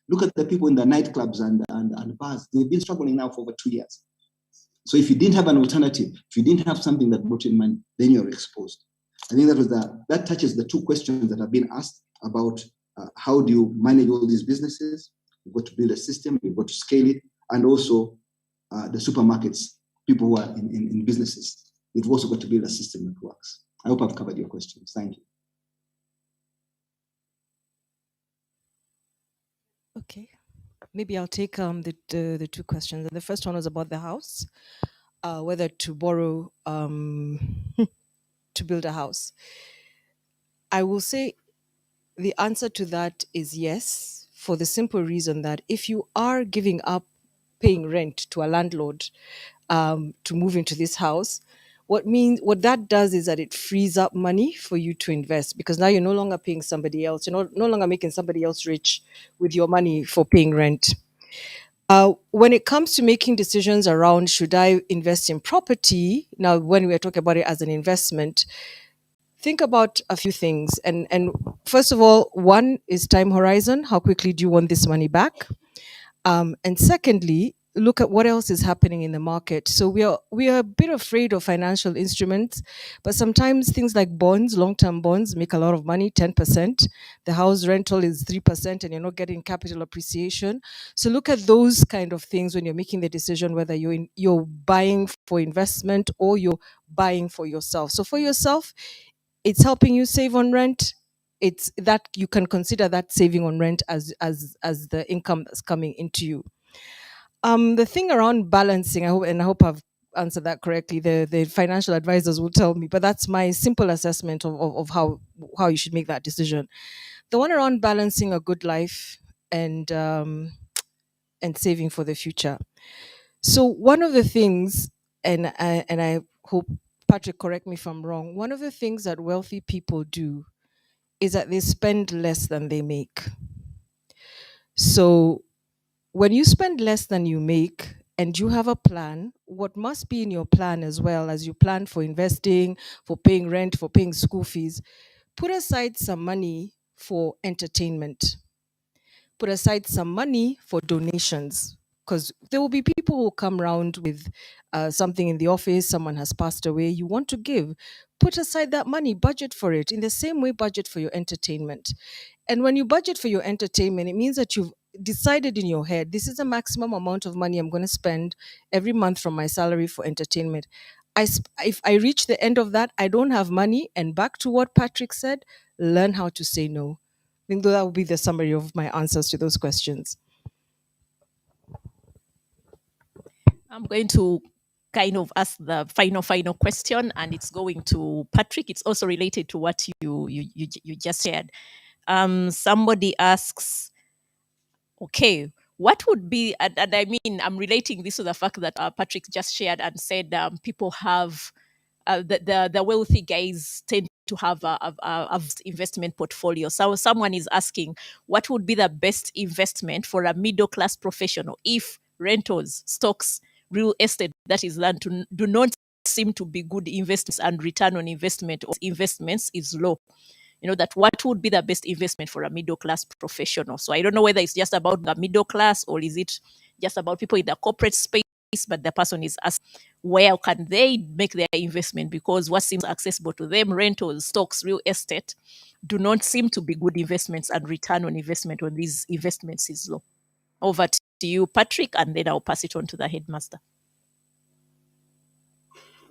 Look at the people in the nightclubs and bars. They've been struggling now for over 2 years. So if you didn't have an alternative, if you didn't have something that brought in money, then you're exposed. I think that touches the two questions that have been asked about how do you manage all these businesses? You've got to build a system, you've got to scale it, and also the supermarkets, people who are in businesses. You've also got to build a system that works. I hope I've covered your questions. Thank you. Okay, maybe I'll take the two questions. The first one was about the house, whether to borrow to build a house. I will say the answer to that is yes, for the simple reason that if you are giving up paying rent to a landlord to move into this house, what that does is that it frees up money for you to invest, because now you're no longer paying somebody else. You're no longer making somebody else rich with your money for paying rent. When it comes to making decisions around should I invest in property, now when we're talking about it as an investment, think about a few things. And first of all, one is time horizon. How quickly do you want this money back? And secondly, look at what else is happening in the market. So we are a bit afraid of financial instruments, but sometimes things like bonds, long-term bonds, make a lot of money, 10%. The house rental is 3%, and you're not getting capital appreciation. So look at those kind of things when you're making the decision whether you're buying for investment or you're buying for yourself. So for yourself, it's helping you save on rent. It's that you can consider that saving on rent as the income that's coming into you. The thing around balancing, I hope I've answered that correctly. The financial advisors will tell me, but that's my simple assessment of how you should make that decision. The one around balancing a good life and saving for the future. So one of the things, and I hope Patrick correct me if I'm wrong, one of the things that wealthy people do is that they spend less than they make. So when you spend less than you make and you have a plan, what must be in your plan as well as you plan for investing, for paying rent, for paying school fees, put aside some money for entertainment. Put aside some money for donations, because there will be people who will come around with something in the office, someone has passed away, you want to give. Put aside that money, budget for it. In the same way, budget for your entertainment. And when you budget for your entertainment, it means that you've decided in your head, this is the maximum amount of money I'm going to spend every month from my salary for entertainment. If I reach the end of that, I don't have money. And back to what Patrick said, learn how to say no. I think that will be the summary of my answers to those questions. I'm going to kind of ask the final question, and it's going to Patrick. It's also related to what you just shared. Somebody asks, okay, what would be, and I mean, I'm relating this to the fact that Patrick just shared and said people have, the wealthy guys tend to have a investment portfolio. So someone is asking, what would be the best investment for a middle class professional if rentals, stocks, real estate, that is land, do not seem to be good investments and return on investment or investments is low? That what would be the best investment for a middle class professional? So I don't know whether it's just about the middle class or is it just about people in the corporate space, but the person is asking where can they make their investment, because what seems accessible to them, rentals, stocks, real estate, do not seem to be good investments, and return on investment on these investments is low. Over to you, Patrick, and then I'll pass it on to the headmaster.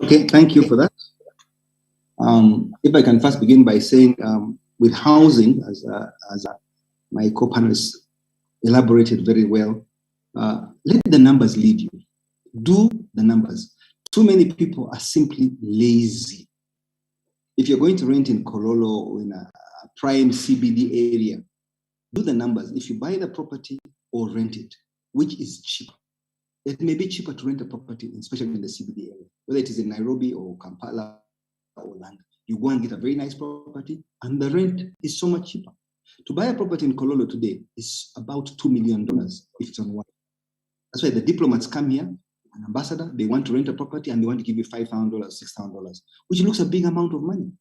Okay, thank you for that. If I can first begin by saying with housing as my co-panelists elaborated very well. Let the numbers lead you. Do the numbers. Too many people are simply lazy. If you're going to rent in Kololo or in a prime CBD area, do the numbers. If you buy the property or rent it, which is cheaper? It may be cheaper to rent a property, especially in the CBD area, whether it is in Nairobi or Kampala or London. You go and get a very nice property, and the rent is so much cheaper. To buy a property in Kololo today is about $2 million if it's on one. That's why the diplomats come here, an ambassador, they want to rent a property and they want to give you $5,000, $6,000, which looks a big amount of money.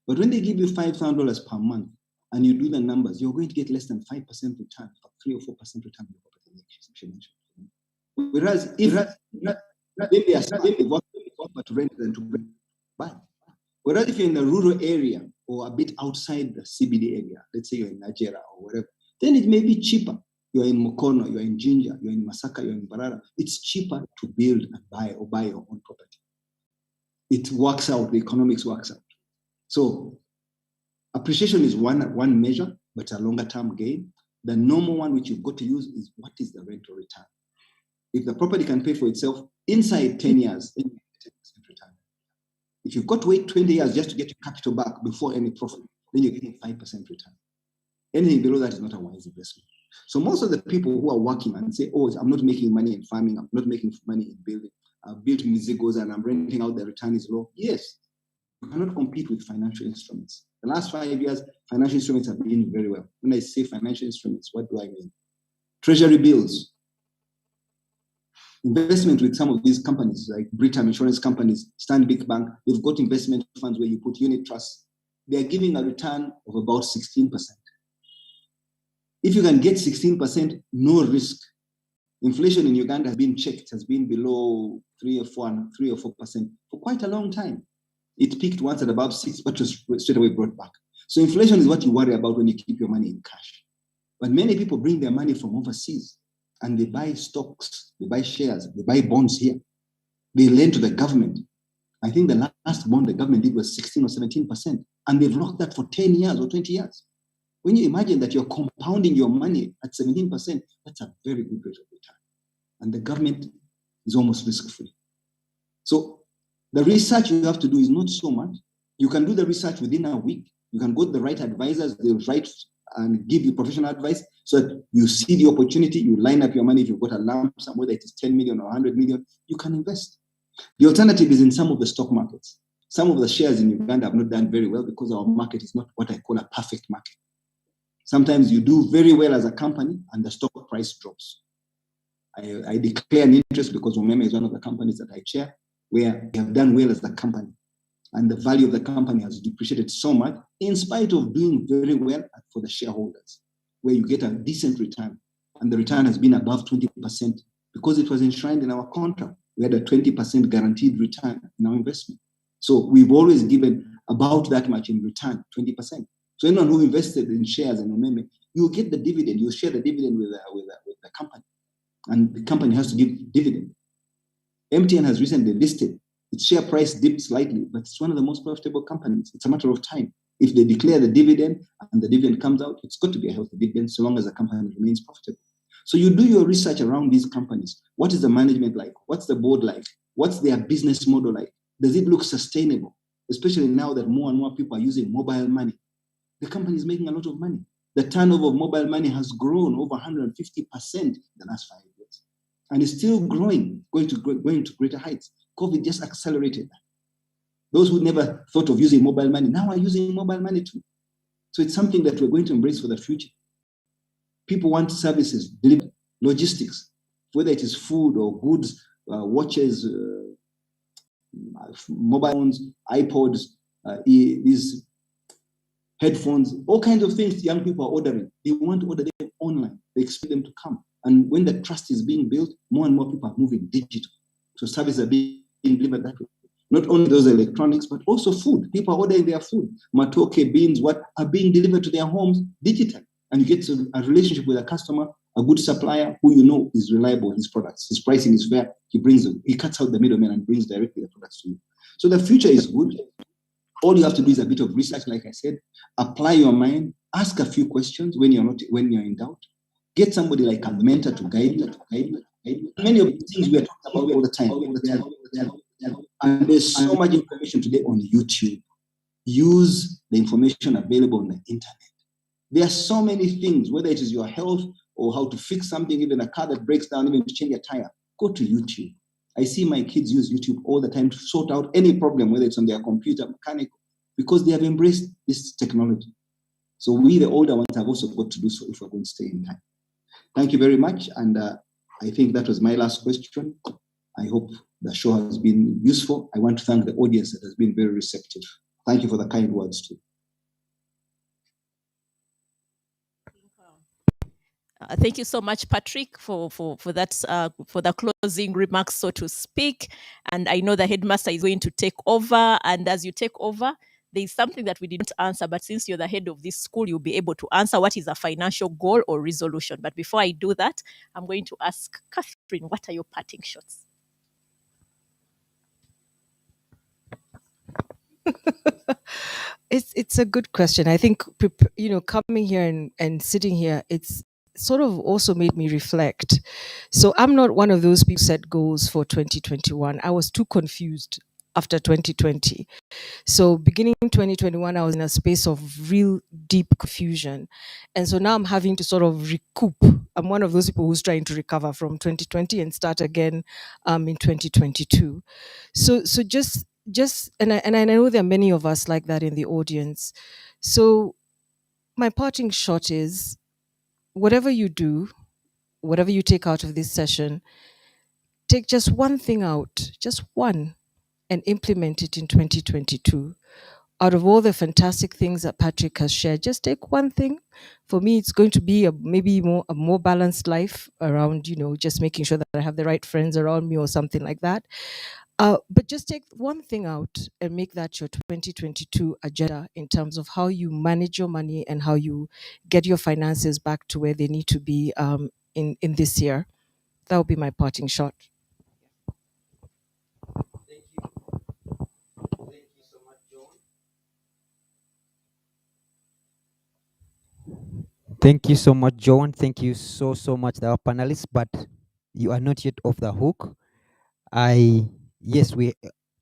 But when they give you $5,000 per month and you do the numbers, you're going to get less than 5% return, 3 or 4% return on your property. Whereas if they are offer to rent than to buy. Whereas if you're in a rural area or a bit outside the CBD area, let's say you're in Nigeria or whatever, then it may be cheaper. You're in Mukono, you're in Jinja, you're in Masaka, you're in Barara. It's cheaper to build and buy your own property. It works out, the economics works out. So appreciation is one measure, but a longer term gain. The normal one which you've got to use is what is the rental return? If the property can pay for itself inside 10 years, then you get 10% return. If you've got to wait 20 years just to get your capital back before any profit, then you're getting 5% return. Anything below that is not a wise investment. So most of the people who are working and say, oh, I'm not making money in farming, I'm not making money in building, I've built mizigos and I'm renting out, the return is low. Yes, you cannot compete with financial instruments. The last 5 years, financial instruments have been very well. When I say financial instruments, what do I mean? Treasury bills, investment with some of these companies like Britam insurance companies, Stanbic Bank, they've got investment funds where you put unit trusts. They're giving a return of about 16%. If you can get 16%, no risk. Inflation in Uganda has been checked, has been below 3 or 4% for quite a long time. It peaked once at above 6, but was straight away brought back. So inflation is what you worry about when you keep your money in cash. But many people bring their money from overseas and they buy stocks, they buy shares, they buy bonds here. They lend to the government. I think the last bond the government did was 16 or 17%, and they've locked that for 10 years or 20 years. When you imagine that you're compounding your money at 17%, that's a very good rate of return. And the government is almost risk-free. So the research you have to do is not so much. You can do the research within a week. You can go to the right advisors, they'll write and give you professional advice so that you see the opportunity, you line up your money. If you've got a lump sum, whether it is 10 million or 100 million, you can invest. The alternative is in some of the stock markets. Some of the shares in Uganda have not done very well because our market is not what I call a perfect market. Sometimes you do very well as a company and the stock price drops. I declare an interest because Omeme is one of the companies that I chair, where we have done well as a company. And the value of the company has depreciated so much in spite of doing very well for the shareholders, where you get a decent return. And the return has been above 20% because it was enshrined in our contract. We had a 20% guaranteed return in our investment. So we've always given about that much in return, 20%. So anyone who invested in shares in Omeme, you get the dividend. You share the dividend with the company. And the company has to give dividend. MTN has recently listed. Its share price dipped slightly, but it's one of the most profitable companies. It's a matter of time. If they declare the dividend and the dividend comes out, it's got to be a healthy dividend so long as the company remains profitable. So you do your research around these companies. What is the management like? What's the board like? What's their business model like? Does it look sustainable? Especially now that more and more people are using mobile money. The company is making a lot of money. The turnover of mobile money has grown over 150% in the last 5 years. And it's still growing, going to greater heights. COVID just accelerated that. Those who never thought of using mobile money now are using mobile money too. So it's something that we're going to embrace for the future. People want services, delivery, logistics, whether it is food or goods, watches, mobile phones, iPods, these headphones, all kinds of things young people are ordering. They want to order them online. They expect them to come. And when the trust is being built, more and more people are moving digital. So services are being delivered that way. Not only those electronics, but also food. People are ordering their food. Matoke, beans, what are being delivered to their homes digitally. And you get a relationship with a customer, a good supplier who you know is reliable in his products. His pricing is fair. He cuts out the middleman and brings directly the products to you. So the future is good. All you have to do is a bit of research, like I said, apply your mind Ask a few questions when you're in doubt. Get somebody like a mentor to guide you. Many of the things we are talking about all the time. And there's so much information today on YouTube. Use the information available on the internet. There are so many things, whether it is your health or how to fix something, even a car that breaks down, even to change a tire. Go to YouTube. I see my kids use YouTube all the time to sort out any problem, whether it's on their computer, mechanical, because they have embraced this technology. So we, the older ones, have also got to do so if we're going to stay in time. Thank you very much. And I think that was my last question. I hope the show has been useful. I want to thank the audience that has been very receptive. Thank you for the kind words too. Thank you so much, Patrick, for that for the closing remarks, so to speak. And I know the headmaster is going to take over. And as you take over, there is something that we didn't answer, but since you're the head of this school, you'll be able to answer what is a financial goal or resolution. But before I do that, I'm going to ask Catherine, what are your parting shots? It's a good question. I think, coming here and sitting here, it's sort of also made me reflect. So I'm not one of those people who set goals for 2021. I was too confused after 2020. So beginning 2021, I was in a space of real deep confusion. And so now I'm having to sort of recoup. I'm one of those people who's trying to recover from 2020 and start again in 2022. So just and I know there are many of us like that in the audience. So my parting shot is, whatever you do, whatever you take out of this session, take just one thing out, just one, and implement it in 2022. Out of all the fantastic things that Patrick has shared, just take one thing. For me, it's going to be maybe a more balanced life around, just making sure that I have the right friends around me or something like that. But just take one thing out and make that your 2022 agenda in terms of how you manage your money and how you get your finances back to where they need to be in this year. That would be my parting shot. Thank you. Thank you so much, John. Thank you so much, John. Thank you so much, our panelists. But you are not yet off the hook. Yes,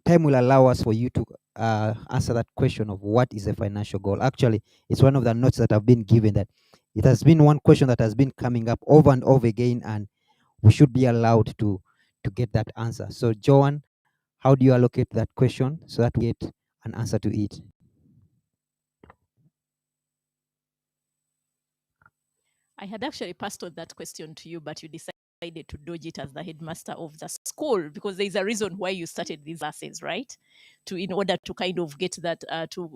time will allow us for you to answer that question of what is a financial goal. Actually, it's one of the notes that have been given, that it has been one question that has been coming up over and over again, and we should be allowed to get that answer. So, Joan, how do you allocate that question so that we get an answer to it? I had actually passed on that question to you, but you decided to dodge it as the headmaster of the school, because there's a reason why you started these classes, right? In order to kind of get that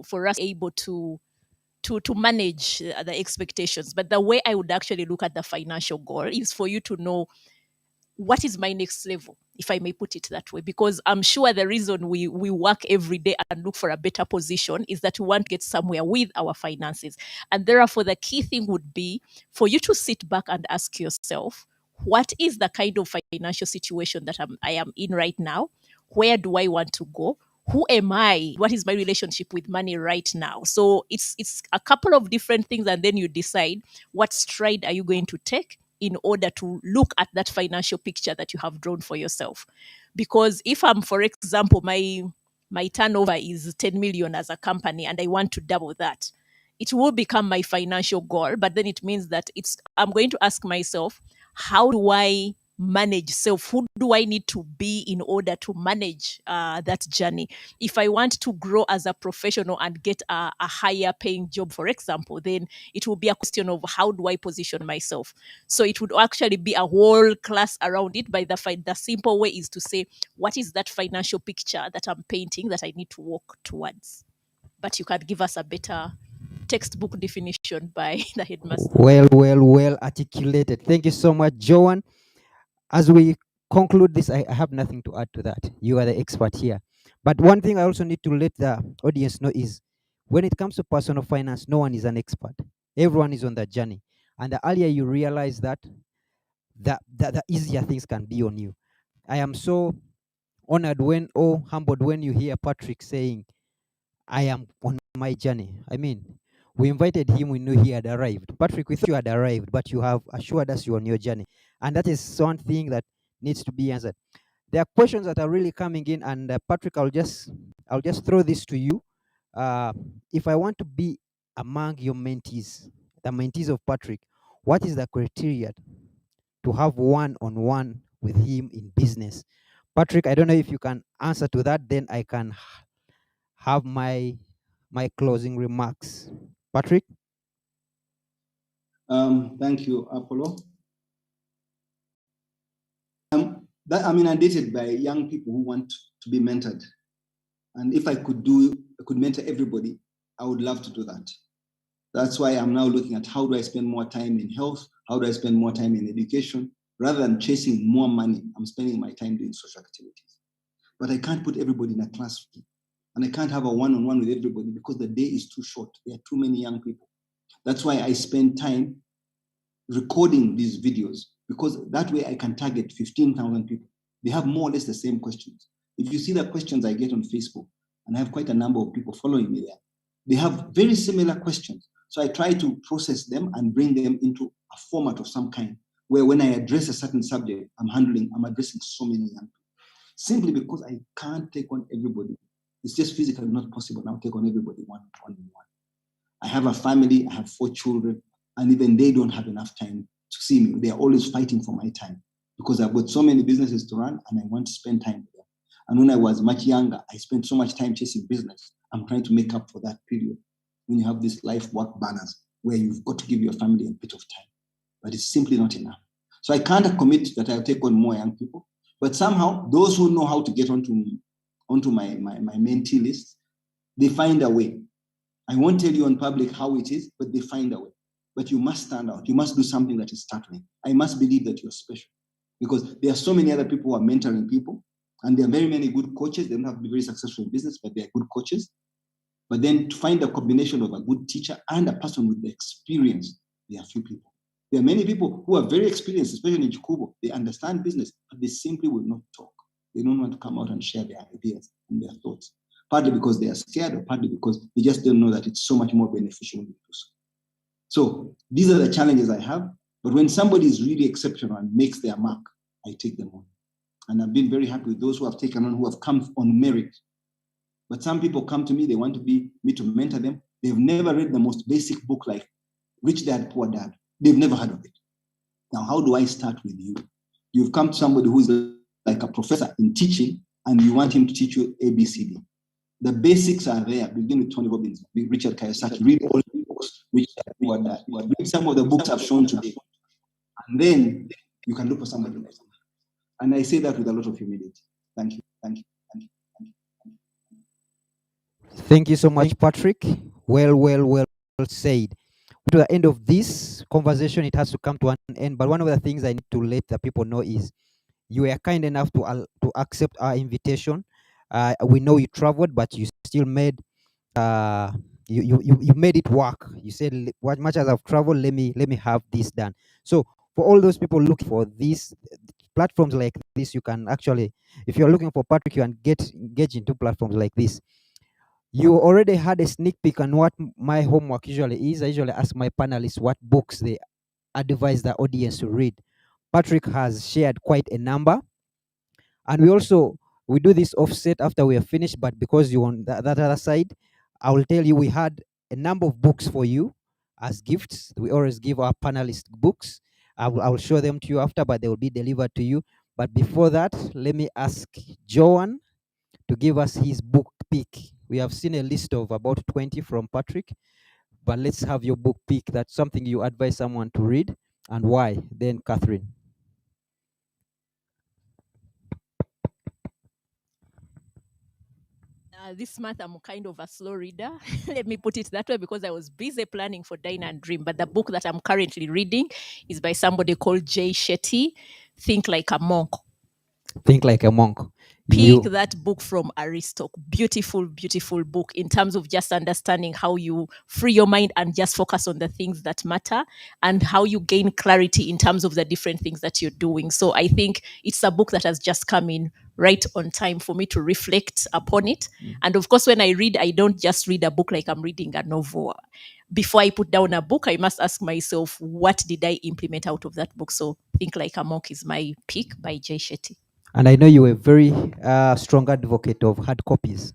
for us able to manage the expectations. But the way I would actually look at the financial goal is for you to know, what is my next level, if I may put it that way? Because I'm sure the reason we work every day and look for a better position is that we want to get somewhere with our finances. And therefore, the key thing would be for you to sit back and ask yourself, what is the kind of financial situation that I am in right now? Where do I want to go? Who am I? What is my relationship with money right now? So it's a couple of different things, and then you decide what stride are you going to take in order to look at that financial picture that you have drawn for yourself. Because if I'm, for example, my turnover is 10 million as a company and I want to double that, it will become my financial goal. But then it means that I'm going to ask myself, how do I manage self? Who do I need to be in order to manage that journey? If I want to grow as a professional and get a higher paying job, for example, then it will be a question of how do I position myself? So it would actually be a whole class around it. By the simple way is to say, what is that financial picture that I'm painting that I need to work towards? But you can give us a better textbook definition by the headmaster. Well articulated. Thank you so much, Joan. As we conclude this, I have nothing to add to that. You are the expert here. But one thing I also need to let the audience know is, when it comes to personal finance, no one is an expert. Everyone is on that journey. And the earlier you realize that, the easier things can be on you. I am so honored humbled when you hear Patrick saying, I am on my journey. I mean, We invited him, we knew he had arrived. Patrick, we thought you had arrived, but you have assured us you're on your journey. And that is something that needs to be answered. There are questions that are really coming in, and Patrick, I'll just throw this to you. If I want to be among your mentees, the mentees of Patrick, what is the criteria to have one-on-one with him in business? Patrick, I don't know if you can answer to that, then I can have my closing remarks. Patrick? Thank you, Apollo. I'm inundated by young people who want to be mentored. And if I could mentor everybody, I would love to do that. That's why I'm now looking at how do I spend more time in health? How do I spend more time in education? Rather than chasing more money, I'm spending my time doing social activities. But I can't put everybody in a classroom. And I can't have a one-on-one with everybody because the day is too short. There are too many young people. That's why I spend time recording these videos, because that way I can target 15,000 people. They have more or less the same questions. If you see the questions I get on Facebook, and I have quite a number of people following me there, they have very similar questions. So I try to process them and bring them into a format of some kind, where when I address a certain subject, I'm addressing so many young people. Simply because I can't take on everybody. It's just physically not possible now to take on everybody one-on-one. I have a family, I have 4 children, and even they don't have enough time to see me. They're always fighting for my time because I've got so many businesses to run and I want to spend time with them. And when I was much younger, I spent so much time chasing business. I'm trying to make up for that period. When you have this life work balance where you've got to give your family a bit of time, but it's simply not enough. So I can't commit that I'll take on more young people, but somehow those who know how to get onto my mentee list, they find a way. I won't tell you on public how it is, but they find a way. But you must stand out. You must do something that is startling. I must believe that you're special, because there are so many other people who are mentoring people, and there are very many good coaches. They don't have to be very successful in business, but they are good coaches. But then to find a combination of a good teacher and a person with the experience, there are few people. There are many people who are very experienced, especially in Chikubo. They understand business, but they simply will not talk. They don't want to come out and share their ideas and their thoughts, partly because they are scared, or partly because they just don't know that it's so much more beneficial when you do so. So these are the challenges I have. But when somebody is really exceptional and makes their mark, I take them on. And I've been very happy with those who have taken on, who have come on merit. But some people come to me, they want me to mentor them. They've never read the most basic book like Rich Dad, Poor Dad. They've never heard of it. Now, how do I start with you? You've come to somebody who is like a professor in teaching, and you want him to teach you ABCD. The basics are there. Begin with Tony Robbins, Richard Kiyosaki. Read all the books, Rich Dad, Poor Dad. Read some of the books I've shown today. And then you can look for somebody else. And I say that with a lot of humility. Thank you. Thank you. Thank you. Thank you. Thank you so much, Patrick. Well said. To the end of this conversation, it has to come to an end. But one of the things I need to let the people know is you were kind enough to accept our invitation. We know you traveled, but you still made you made it work. You said, "What much as I've traveled, let me have this done." So for all those people looking for these platforms like this, you can actually, if you're looking for Patrick, you can engage into platforms like this. You already had a sneak peek on what my homework usually is. I usually ask my panelists what books they advise the audience to read. Patrick has shared quite a number, and we do this offset after we are finished. But because you on that other side, I will tell you we had a number of books for you as gifts. We always give our panelists books. I will show them to you after, but they will be delivered to you. But before that, let me ask Joan to give us his book pick. We have seen a list of about 20 from Patrick, but let's have your book pick. That's something you advise someone to read, and why. Then Catherine. This month I'm kind of a slow reader. Let me put it that way, because I was busy planning for Dine and Dream. But the book that I'm currently reading is by somebody called Jay Shetty, Think Like a Monk. Think Like a Monk. pick that book from Aristotle. Beautiful, beautiful book in terms of just understanding how you free your mind and just focus on the things that matter and how you gain clarity in terms of the different things that you're doing. So I think it's a book that has just come in right on time for me to reflect upon it. And of course, when I read, I don't just read a book like I'm reading a novel. Before I put down a book, I must ask myself, what did I implement out of that book? So Think Like a Monk is my pick by Jay Shetty. And I know you were a very strong advocate of hard copies.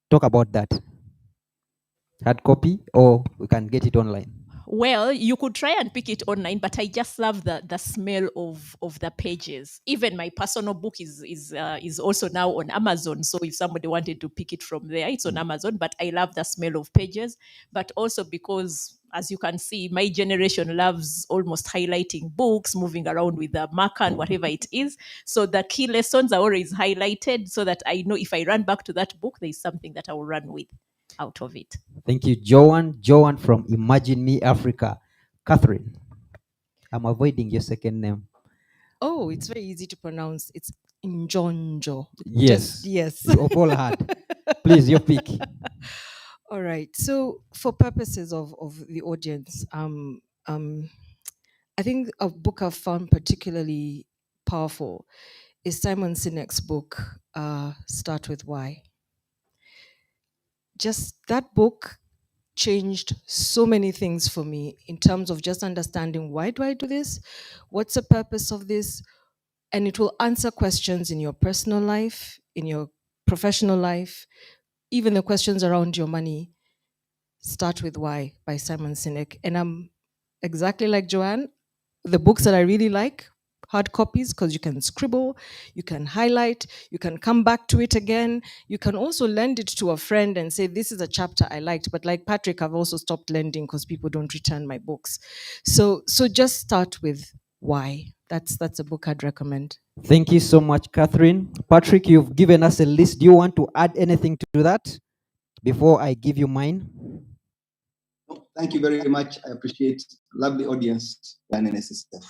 Talk about that. Hard copy, or we can get it online? Well, you could try and pick it online, but I just love the smell of the pages. Even my personal book is also now on Amazon. So if somebody wanted to pick it from there, it's on Amazon. But I love the smell of pages. But also because, as you can see, my generation loves almost highlighting books, moving around with a marker and whatever it is. So the key lessons are always highlighted so that I know if I run back to that book, there's something that I will run with out of it. Thank you, Joan. Joan from Imagine Me Africa. Catherine, I'm avoiding your second name. Oh, it's very easy to pronounce. It's Njonjo. Yes. Yes. You all had. Please, your pick. All right. So for purposes of the audience, I think a book I've found particularly powerful is Simon Sinek's book, Start With Why. Just that book changed so many things for me in terms of just understanding, why do I do this? What's the purpose of this? And it will answer questions in your personal life, in your professional life, even the questions around your money. Start With Why by Simon Sinek. And I'm exactly like Joanne. The books that I really like, hard copies, because you can scribble, you can highlight, you can come back to it again. You can also lend it to a friend and say, this is a chapter I liked. But like Patrick, I've also stopped lending because people don't return my books. So just start with why. That's a book I'd recommend. Thank you so much, Catherine. Patrick, you've given us a list. Do you want to add anything to that before I give you mine? Thank you very much. I appreciate lovely audience and NSSF.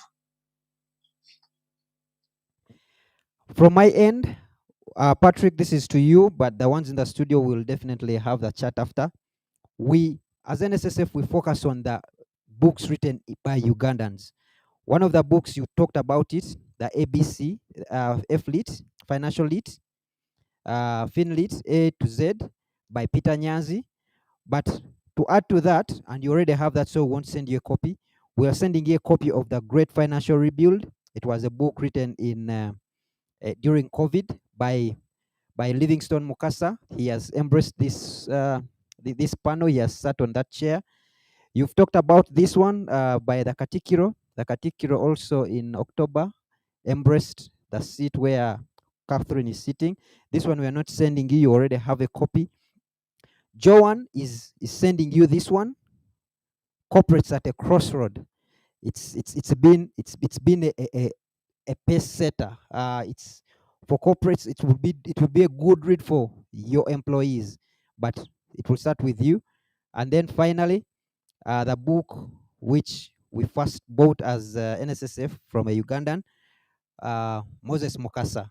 From my end, Patrick, this is to you, but the ones in the studio will definitely have the chat after. We, as NSSF, we focus on the books written by Ugandans. One of the books you talked about it, the ABC, F-Lit, Financial Lit, FinLit, A to Z by Peter Nyanzi. But to add to that, and you already have that, so we won't send you a copy. We are sending you a copy of The Great Financial Rebuild. It was a book written in during COVID by Livingstone Mukasa. He has embraced this this panel. He has sat on that chair. You've talked about this one by the Katikiro. The Katikiro also in October embraced the seat where Catherine is sitting. This one we are not sending you. You already have a copy. Joan is sending you this one. Corporates at a Crossroad. It's been a pace setter. It's for corporates. It will be a good read for your employees, but it will start with you. And then finally, the book which we first bought as NSSF from a Ugandan, Moses Mukasa.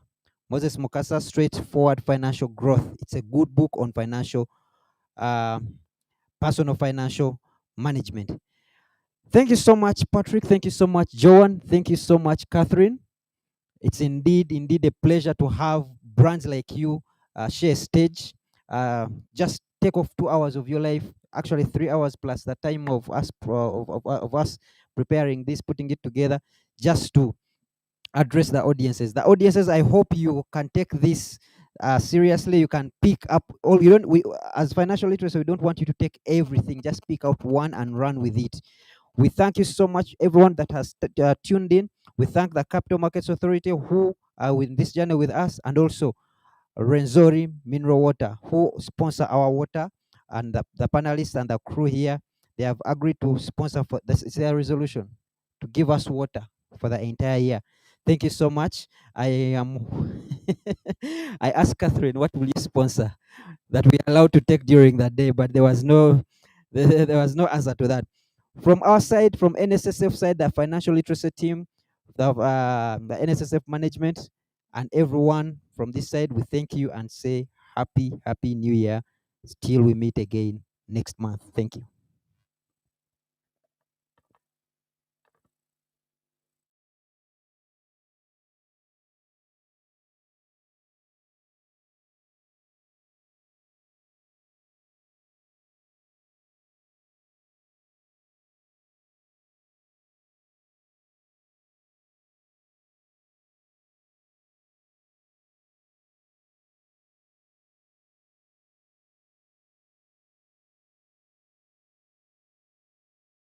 Moses Mukasa, Straightforward Financial Growth. It's a good book on financial, personal financial management. Thank you so much, Patrick. Thank you so much, Joan. Thank you so much, Catherine. It's indeed a pleasure to have brands like you share stage. Just take off 2 hours of your life, actually 3 hours plus the time of us of us preparing this, putting it together, just to address the audiences. The audiences, I hope you can take this seriously. You can pick up all. You don't. We, as financial literacy, we don't want you to take everything. Just pick out one and run with it. We thank you so much, everyone that has tuned in. We thank the Capital Markets Authority who are in this journey with us, and also Renzori Mineral Water, who sponsor our water, and the panelists and the crew here. They have agreed to sponsor for this. It's their resolution to give us water for the entire year. Thank you so much. I am. I asked Catherine, what will you sponsor that we are allowed to take during that day, but there was no answer to that. From our side, from NSSF side, the financial literacy team, the NSSF management, And everyone from this side, we thank you and say happy New Year till we meet again next month. Thank you.